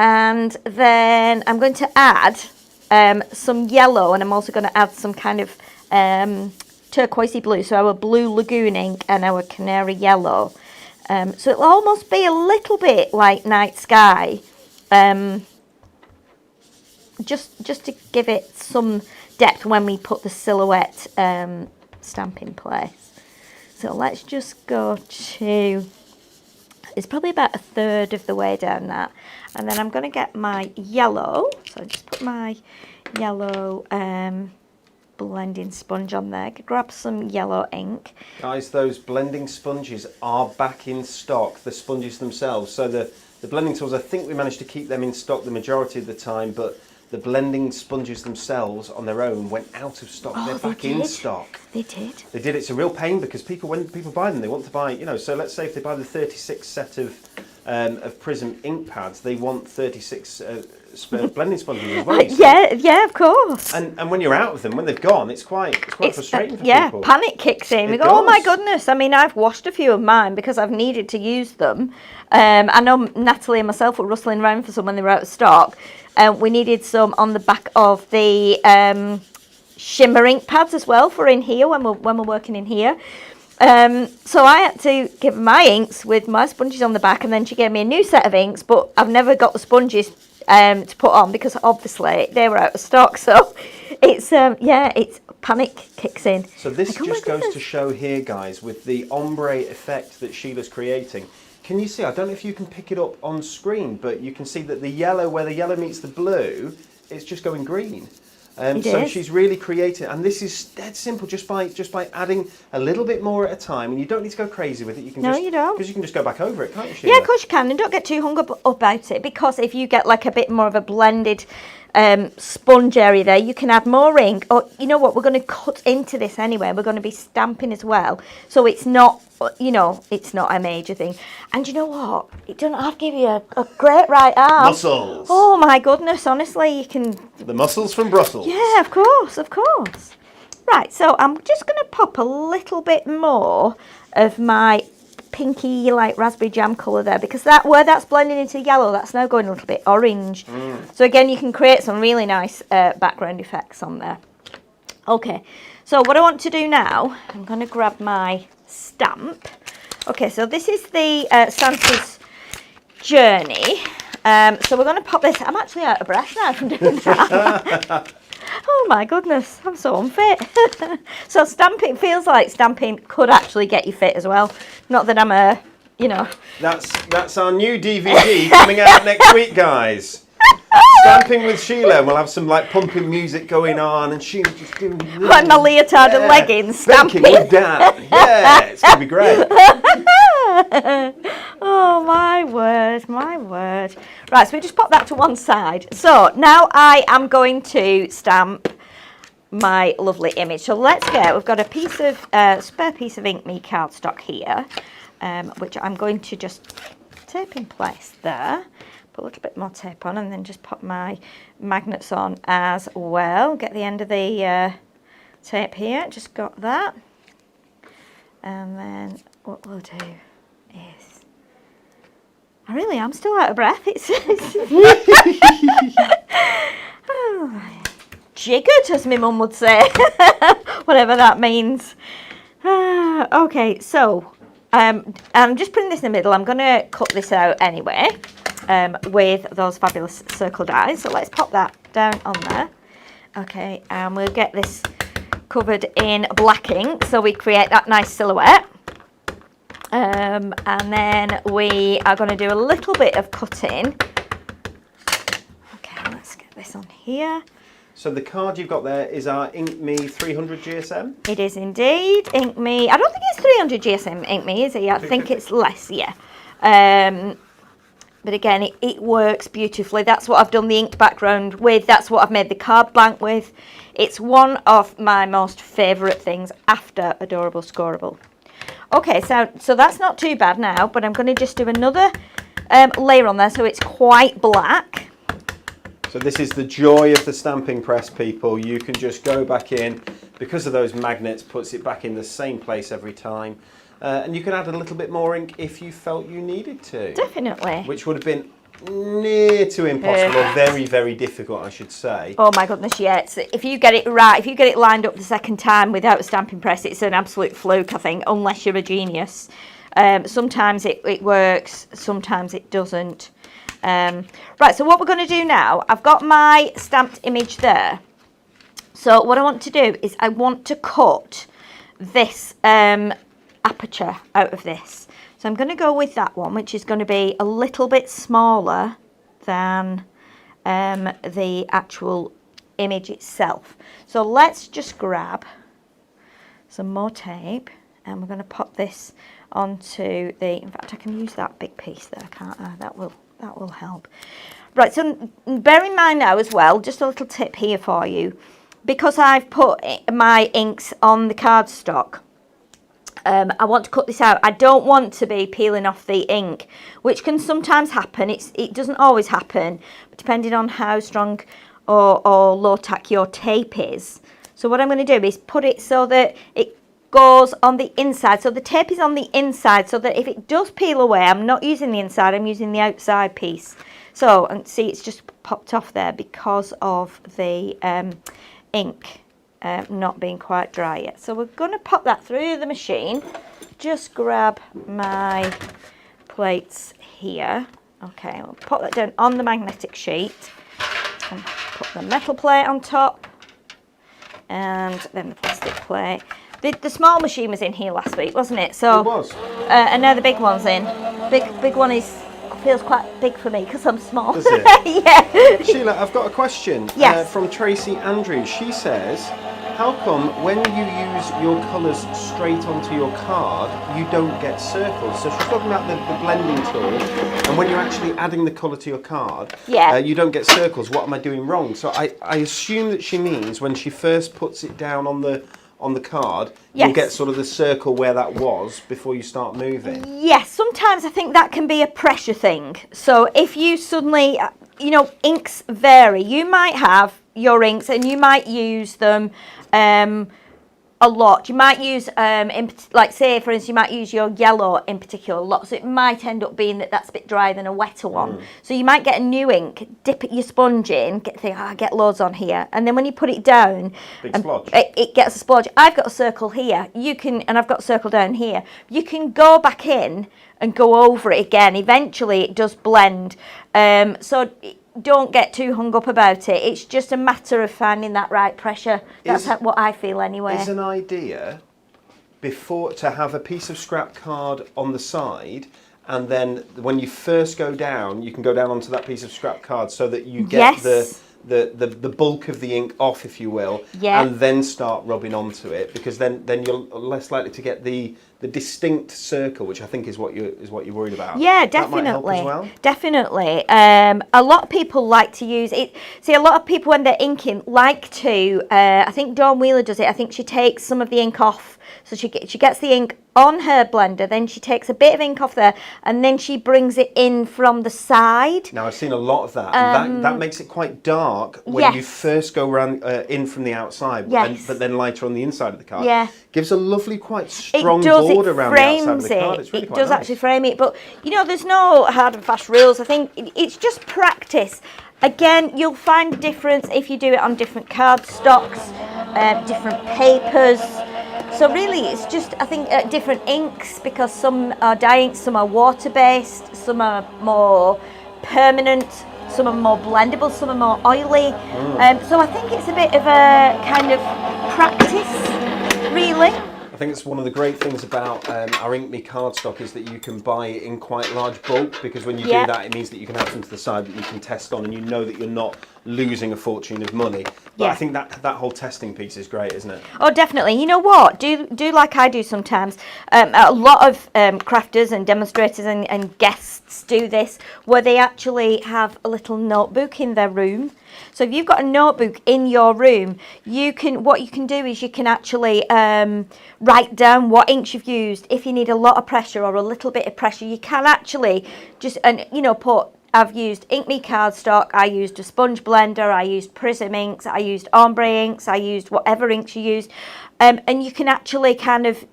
And then I'm going to add some yellow, and I'm also going to add some kind of turquoisey blue, so our blue lagoon ink and our canary yellow. So it'll almost be a little bit like night sky, just to give it some depth when we put the silhouette stamp in place. So let's just go to, it's probably about a third of the way down that. And then I'm going to get my yellow, so I just put my yellow blending sponge on there. Grab some yellow ink. Guys, those blending sponges are back in stock, the sponges themselves. So the blending tools, I think we managed to keep them in stock the majority of the time, but the blending sponges themselves on their own went out of stock. They're back in stock. They did. They did. It's a real pain because when people buy them, they want to buy, so let's say if they buy the 36 set of Prism ink pads, they want 36 blending sponges as well. Yeah, of course. And when you're out of them, when they've gone, it's quite frustrating for people. Yeah, panic kicks in. We go, oh my goodness. I mean, I've washed a few of mine because I've needed to use them. I know Natalie and myself were rustling around for some when they were out of stock. We needed some on the back of the shimmer ink pads as well for in here when we're working in here. So I had to give her my inks with my sponges on the back, and then she gave me a new set of inks, but I've never got the sponges to put on because obviously they were out of stock. So it's it's panic kicks in. So this just goes to show here, guys, with the ombre effect that Sheila's creating. Can you see? I don't know if you can pick it up on screen, but you can see that the yellow, where the yellow meets the blue, it's just going green. So she's really creating, and this is dead simple, just by adding a little bit more at a time, and you don't need to go crazy with it. You can you don't, because you can just go back over it, can't you, Sheila? Yeah, of course you can, and don't get too hung up about it, because if you get like a bit more of a blended sponge area there, you can add more ink, or you know what, we're going to cut into this anyway, we're going to be stamping as well, so it's not, it's not a major thing. And you know what, it doesn't have to give you a great right arm. Muscles. Oh my goodness, honestly, you can... The muscles from Brussels. Yeah, of course. Right, so I'm just going to pop a little bit more of my pinky, like raspberry jam colour there, because where that's blending into yellow, that's now going a little bit orange. So again, you can create some really nice background effects on there. Okay, so what I want to do now, I'm going to grab my stamp. Okay, so this is the Santa's Journey. So we're going to pop this. I'm actually out of breath now from doing that. Oh my goodness, I'm so unfit. So stamping, feels like stamping could actually get you fit as well. Not that I'm a, That's our new DVD coming out next week, guys. Stamping with Sheila, and we'll have some like pumping music going on, and Sheila just doing like my leotard and leggings stamping with Dan. Yeah, it's gonna be great. Oh Oh, my word, my word. Right, so we just pop that to one side. So now I am going to stamp my lovely image. So let's get, we've got a piece of, spare piece of Ink Me cardstock here, which I'm going to just tape in place there. Put a little bit more tape on and then just pop my magnets on as well. Get the end of the tape here, just got that. And then what we'll do is, I really am still out of breath. It's oh, jiggered, as my mum would say, whatever that means. Okay, so I'm just putting this in the middle. I'm going to cut this out anyway with those fabulous circle dies. So let's pop that down on there. Okay, and we'll get this covered in black ink so we create that nice silhouette. And then we are going to do a little bit of cutting. Okay, let's get this on here. So the card you've got there is our Ink Me 300 GSM? It is indeed Ink Me. I don't think it's 300 GSM Ink Me, is it? I think it's less, yeah. But again, it works beautifully. That's what I've done the ink background with. That's what I've made the card blank with. It's one of my most favourite things after Adorable Scoreable. Okay, so that's not too bad now, but I'm going to just do another layer on there so it's quite black. So this is the joy of the stamping press, people. You can just go back in, because of those magnets, puts it back in the same place every time. And you can add a little bit more ink if you felt you needed to. Definitely. Which would have been near to impossible, or very, very difficult, I should say. Oh my goodness, yes. If you get it right, if you get it lined up the second time without a stamping press, it's an absolute fluke, I think, unless you're a genius. Sometimes it works, sometimes it doesn't. Right, so what we're going to do now, I've got my stamped image there. So what I want to do is I want to cut this aperture out of this. So I'm going to go with that one, which is going to be a little bit smaller than the actual image itself. So let's just grab some more tape and we're going to pop this onto the, in fact I can use that big piece there, can't I? That will help. Right, so bear in mind now as well, just a little tip here for you, because I've put my inks on the cardstock, I want to cut this out. I don't want to be peeling off the ink, which can sometimes happen. It doesn't always happen, but depending on how strong or low tack your tape is. So what I'm going to do is put it so that it goes on the inside. So the tape is on the inside so that if it does peel away, I'm not using the inside, I'm using the outside piece. So, and see, it's just popped off there because of the ink not being quite dry yet. So we're going to pop that through the machine. Just grab my plates here. Okay, we'll pop that down on the magnetic sheet and put the metal plate on top and then the plastic plate. The small machine was in here last week, wasn't it? So it was. And now the big one's in. Big one feels quite big for me because I'm small. Does it? Yeah. Sheila, I've got a question. Yes. From Tracy Andrews. She says, how come when you use your colours straight onto your card, you don't get circles? So she's talking about the blending tool, and when you're actually adding the colour to your card, you don't get circles. What am I doing wrong? So I assume that she means when she first puts it down on the card, you'll get sort of the circle where that was before you start moving. Yes, sometimes I think that can be a pressure thing. So if you suddenly, inks vary. You might have your inks and you might use them a lot. You might use, like say for instance, you might use your yellow in particular a lot. So it might end up being that's a bit drier than a wetter one. So you might get a new ink, dip your sponge in, think, I get loads on here. And then when you put it down, it gets a splodge. I've got a circle here. You can, and I've got a circle down here. You can go back in and go over it again. Eventually it does blend. So don't get too hung up about it. It's just a matter of finding that right pressure. That's what I feel anyway. Is an idea before to have a piece of scrap card on the side, and then when you first go down, you can go down onto that piece of scrap card so that you get the bulk of the ink off, if you will, and then start rubbing onto it, because then you're less likely to get the the distinct circle, which I think is what you're worried about. Yeah, That might definitely. help as well. Definitely. A lot of people like to use it. See, a lot of people when they're inking like to. I think Dawn Wheeler does it. I think she takes some of the ink off, so she gets the ink on her blender, then she takes a bit of ink off there, and then she brings it in from the side. Now I've seen a lot of that, and that makes it quite dark when you first go around in from the outside, but then lighter on the inside of the card. Yeah. Gives a lovely, quite strong border around the outside of the card. It's really quite nice. Actually frame it, but you know, there's no hard and fast rules. I think it's just practice. Again, you'll find a difference if you do it on different card stocks, different papers. So really, it's just, I think, different inks, because some are dye inks, some are water-based, some are more permanent, some are more blendable, some are more oily. So I think it's a bit of a kind of practice, really. I think it's one of the great things about our Ink Me cardstock is that you can buy it in quite large bulk, because when you do that, it means that you can have some to the side that you can test on, and you know that you're not losing a fortune of money. But I think that whole testing piece is great, isn't it? Oh, definitely. You know what? Do like I do sometimes. A lot of crafters and demonstrators and guests do this, where they actually have a little notebook in their room. So if you've got a notebook in your room, what you can do is you can actually write down what inks you've used. If you need a lot of pressure or a little bit of pressure, you can actually just put, I've used Ink Me cardstock, I used a sponge blender, I used Prism inks, I used ombre inks, I used whatever inks you used, and you can actually kind of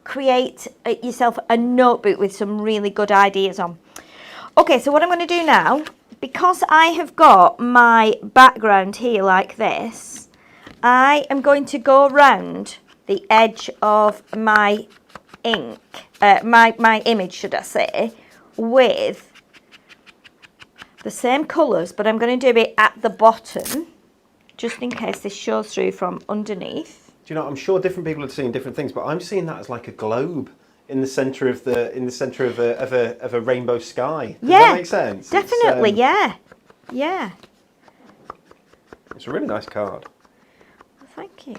create yourself a notebook with some really good ideas on. Okay, so what I'm going to do now, because I have got my background here like this, I am going to go around the edge of my ink, my image, should I say, with the same colours, but I'm going to do it at the bottom, just in case this shows through from underneath. Do you know, I'm sure different people are seeing different things, but I'm seeing that as like a globe in the centre of a rainbow sky. Does that make sense? Definitely, yeah. It's a really nice card. Thank you.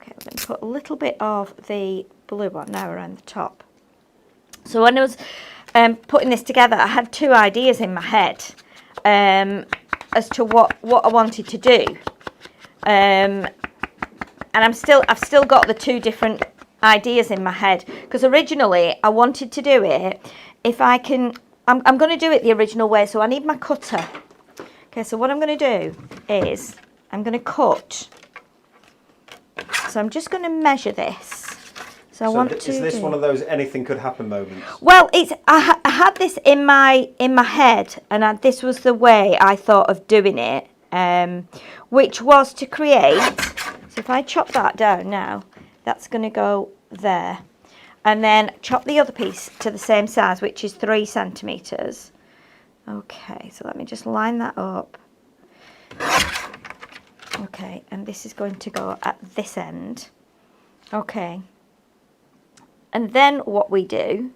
Okay, let me put a little bit of the blue on now around the top. So when I was putting this together, I had two ideas in my head as to what I wanted to do, and I've still got the two different ideas in my head, because originally I wanted to do it, if I can, I'm going to do it the original way, so I need my cutter. Okay, so what I'm going to do is I'm going to cut. So I'm just going to measure this. So is this one of those anything could happen moments? Well, I had this in my head, and this was the way I thought of doing it, which was to create. So if I chop that down now, that's going to go there, and then chop the other piece to the same size, which is 3 centimeters. Okay, so let me just line that up. Okay, and this is going to go at this end. Okay. And then what we do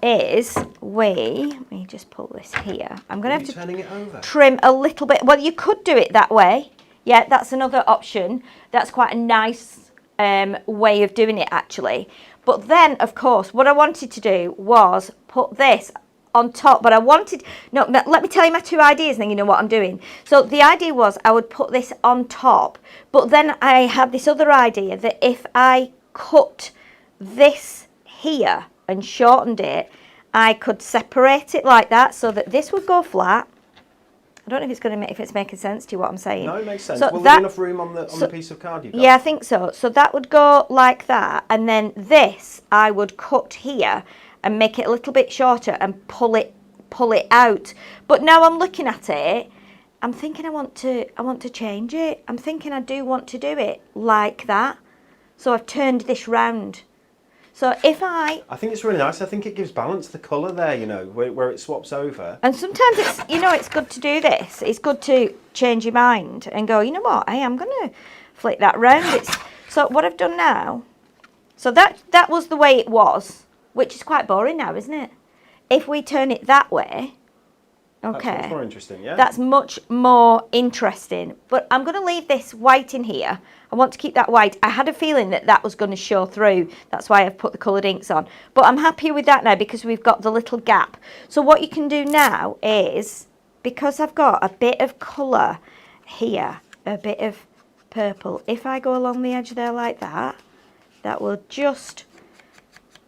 is let me just pull this here. I'm going to have to turning it over? Trim a little bit. Well, you could do it that way. Yeah, that's another option. That's quite a nice way of doing it, actually. But then, of course, what I wanted to do was put this on top, but let me tell you my two ideas, and then you know what I'm doing. So the idea was I would put this on top, but then I had this other idea that if I cut this here and shortened it, I could separate it like that, so that this would go flat. I don't know if it's making sense to you what I'm saying. No, it makes sense. So Will there be enough room on the piece of card you've got? Yeah, I think so. So that would go like that, and then this I would cut here and make it a little bit shorter and pull it out. But now I'm looking at it, I'm thinking I want to change it. I'm thinking I do want to do it like that. So I've turned this round. So if I think it's really nice. I think it gives balance, the colour there, where it swaps over. And sometimes it's good to do this. It's good to change your mind and go, you know what, hey, I'm going to flick that round. So what I've done now, so that was the way it was, which is quite boring now, isn't it? If we turn it that way, Okay. That's much more interesting, yeah? That's much more interesting. But I'm going to leave this white in here. I want to keep that white. I had a feeling that that was going to show through. That's why I've put the coloured inks on. But I'm happy with that now because we've got the little gap. So what you can do now is, because I've got a bit of colour here, a bit of purple, if I go along the edge there like that, that will just...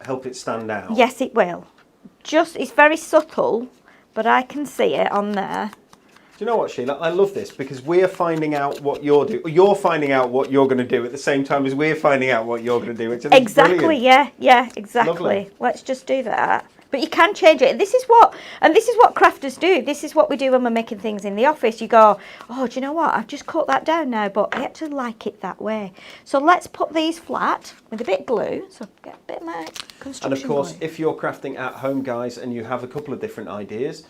help it stand out. Yes, it will. Just, it's very subtle, but I can see it on there. Do you know what, Sheila? I love this because we're finding out what you're doing. You're finding out what you're going to do at the same time as we're finding out what you're going to do. Which is exactly, brilliant. yeah, exactly. Lovely. Let's just do that. But you can change it. This is what crafters do. This is what we do when we're making things in the office. You go, oh, do you know what? I've just cut that down now, but I actually like it that way. So let's put these flat with a bit of glue. So get a bit of my construction And of course, glue. if you're crafting at home, guys, and you have a couple of different ideas,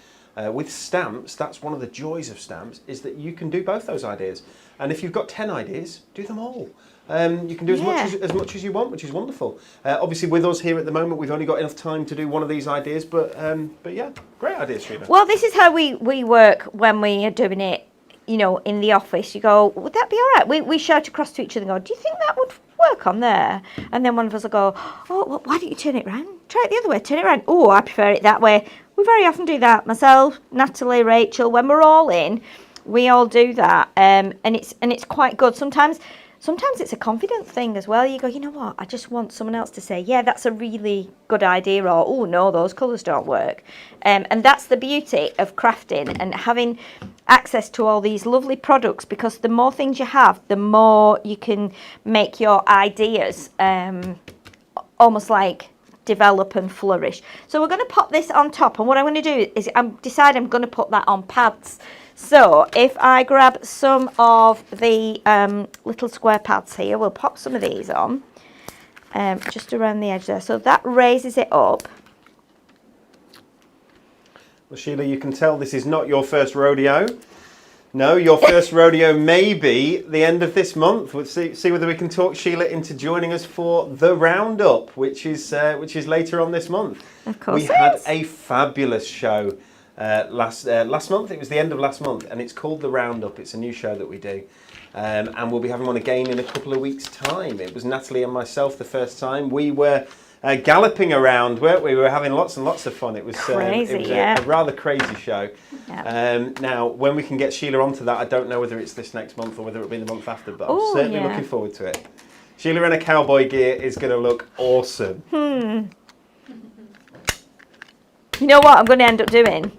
with stamps, that's one of the joys of stamps, is that you can do both those ideas. And if you've got 10 ideas, do them all. You can do as much as you want, which is wonderful. Obviously, with us here at the moment, we've only got enough time to do one of these ideas, but yeah, great idea, Sheila. Well, this is how we work when we are doing it, you know, in the office. You go, would that be all right? We shout across to each other and go, do you think that would work on there? And then one of us will go, oh, well, why don't you turn it round? Try it the other way, turn it round. Oh, I prefer it that way. We very often do that. Myself, Natalie, Rachel, when we're all in, we all do that. And it's quite good. Sometimes it's a confidence thing as well. You go, you know what, I just want someone else to say, yeah, that's a really good idea, or, oh, no, those colours don't work. And that's the beauty of crafting and having access to all these lovely products, because the more things you have, the more you can make your ideas almost like develop and flourish. So we're going to pop this on top, and what I'm going to do is I'm going to put that on pads. So if I grab some of the little square pads here, we'll pop some of these on just around the edge there. So that raises it up. Well, Sheila, you can tell this is not your first rodeo. No, your first rodeo may be the end of this month. We'll see whether we can talk Sheila into joining us for the roundup, which is later on this month. Of course, we had a fabulous show last month. It was the end of last month, and it's called the Roundup. It's a new show that we do, and we'll be having one again in a couple of weeks' time. It was Natalie and myself the first time. We were galloping around, weren't we? We were having lots and lots of fun. It was crazy, a rather crazy show. Yeah. Now, when we can get Sheila onto that, I don't know whether it's this next month or whether it'll be the month after, but I'm certainly looking forward to it. Sheila in a cowboy gear is going to look awesome. You know what I'm going to end up doing?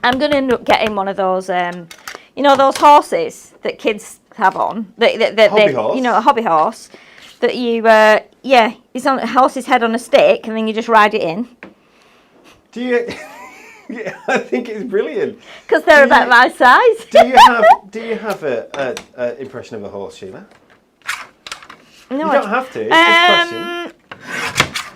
I'm going to end up getting one of those, you know, those horses that kids have on. Hobby horse? You know, a hobby horse. That you, it's on a horse's head on a stick, and then you just ride it in. Do you? Yeah, I think it's brilliant. Because they're about my size. Do you have a impression of a horse, Sheila? No, you don't have to. It's a question.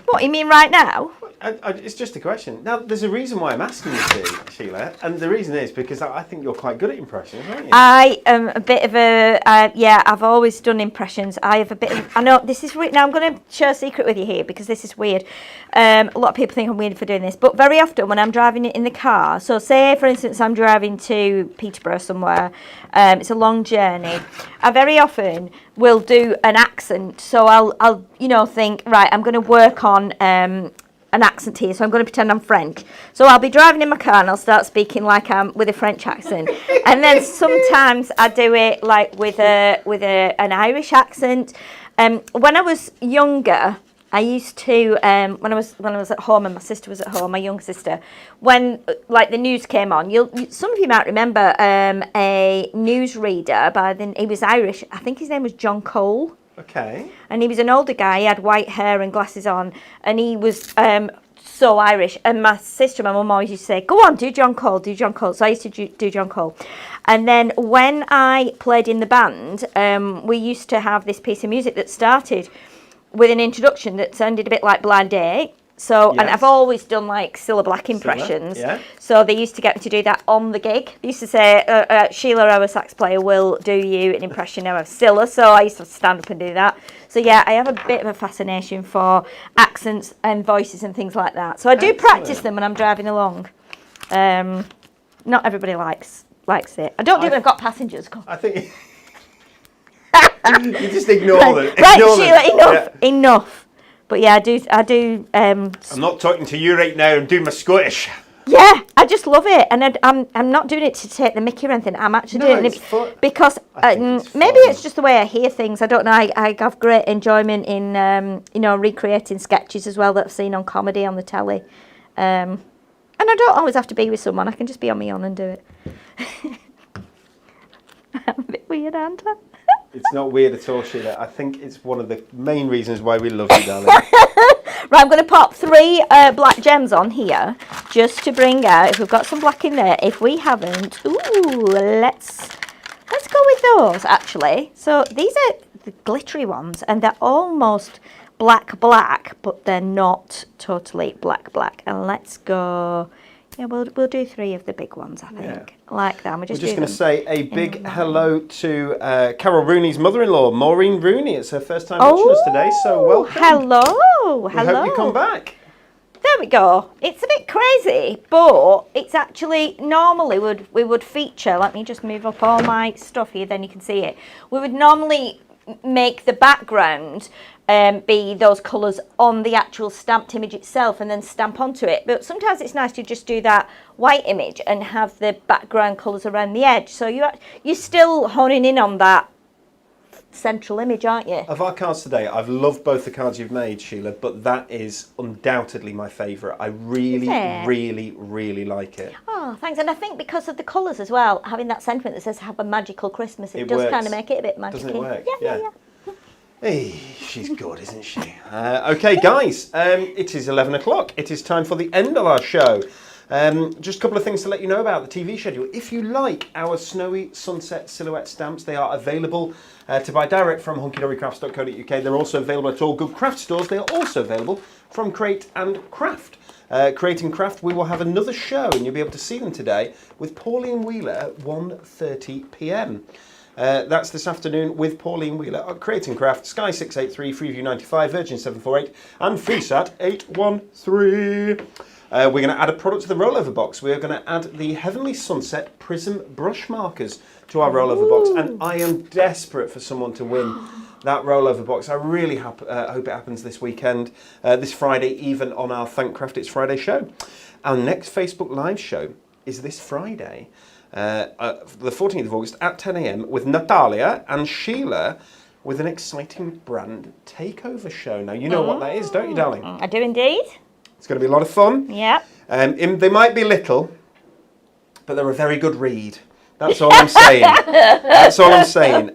What, you mean right now? It's just a question. Now, there's a reason why I'm asking you to, Sheila, and the reason is because I think you're quite good at impressions, aren't you? I am a bit of a, I've always done impressions. I have a bit of, I know this is weird. Now I'm going to share a secret with you here because this is weird. A lot of people think I'm weird for doing this, but very often when I'm driving it in the car, so say for instance I'm driving to Peterborough somewhere, it's a long journey, I very often will do an accent. So I'll think, right, I'm going to work on an accent here, so I'm going to pretend I'm French. So I'll be driving in my car and I'll start speaking like I'm with a French accent, and then sometimes I do it like with an Irish accent. When I was younger, I used to when I was at home and my sister was at home, my younger sister, when like the news came on, some of you might remember a newsreader he was Irish. I think his name was John Cole. Okay. And he was an older guy. He had white hair and glasses on, and he was so Irish. And my sister, my mum always used to say, "Go on, do John Cole, do John Cole." So I used to do John Cole. And then when I played in the band, we used to have this piece of music that started with an introduction that sounded a bit like Blind Date. So, yes. And I've always done like Cilla Black impressions. Yeah. So they used to get me to do that on the gig. They used to say, Sheila, our sax player, will do you an impression now of Cilla. So I used to stand up and do that. So yeah, I have a bit of a fascination for accents and voices and things like that. So I do practice them when I'm driving along. not everybody likes it. I don't think we've got passengers. I think you just ignore them. Right, Ignore Sheila, them. enough. But yeah, I do. I'm not talking to you right now. I'm doing my Scottish. Yeah, I just love it, and I'm not doing it to take the mickey or anything. I'm actually doing it because maybe it's just the way I hear things. I don't know. I have great enjoyment in recreating sketches as well that I've seen on comedy on the telly, and I don't always have to be with someone. I can just be on my own and do it. I'm a bit weird, aren't I? It's not weird at all, Sheila. I think it's one of the main reasons why we love you, darling. Right, I'm going to pop 3 black gems on here just to bring out, if we've got some black in there. If we haven't, let's go with those, actually. So these are the glittery ones, and they're almost black, but they're not totally black. And let's go... Yeah, we'll do 3 of the big ones, I think. Yeah. Like that. We're just going to say a big hello to Carol Rooney's mother-in-law, Maureen Rooney. It's her first time watching us today, so welcome. Hello. We hope you come back. There we go. It's a bit crazy, but it's actually normally we would feature. Let me just move up all my stuff here, then you can see it. We would normally make the background be those colours on the actual stamped image itself and then stamp onto it. But sometimes it's nice to just do that white image and have the background colours around the edge. So you're still honing in on that central image, aren't you? Of our cards today, I've loved both the cards you've made, Sheila, but that is undoubtedly my favourite. I really like it. Oh, thanks. And I think because of the colours as well, having that sentiment that says have a magical Christmas, it does kind of make it a bit magical. Doesn't it work? Yeah. Hey, she's good, isn't she? Okay, guys, it is 11 o'clock. It is time for the end of our show. Just a couple of things to let you know about the TV schedule. If you like our snowy sunset silhouette stamps, they are available to buy direct from hunkydorycrafts.co.uk. They're also available at all good craft stores. They are also available from Create and Craft. Create and Craft, we will have another show, and you'll be able to see them today with Pauline Wheeler at 1:30 p.m. That's this afternoon with Pauline Wheeler at Create and Craft, Sky 683, Freeview 95, Virgin 748, and FreeSat 813. We're going to add a product to the rollover box. We are going to add the Heavenly Sunset Prism brush markers to our rollover box, and I am desperate for someone to win that rollover box. I really hope it happens this weekend, this Friday, even on our Thank Craft It's Friday show. Our next Facebook Live show is this Friday, the 14th of August at 10 a.m. with Natalia and Sheila with an exciting brand takeover show. Now, you know what that is, don't you, darling? I do indeed. It's going to be a lot of fun. Yeah. They might be little, but they're a very good read. That's all I'm saying. That's all I'm saying.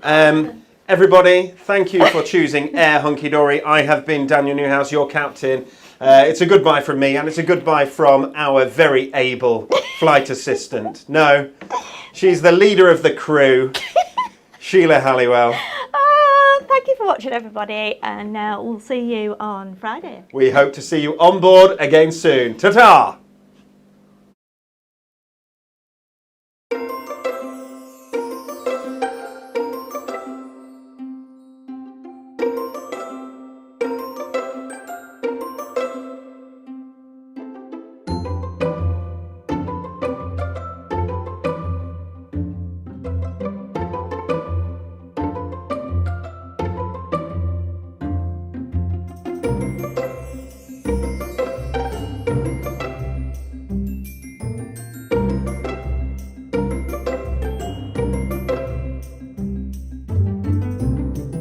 Everybody, thank you for choosing Air Hunkydory. I have been Daniel Newhouse, your captain. It's a goodbye from me, and it's a goodbye from our very able flight assistant. No, she's the leader of the crew, Sheila Halliwell. Thank you for watching, everybody, and we'll see you on Friday. We hope to see you on board again soon. Ta-ta!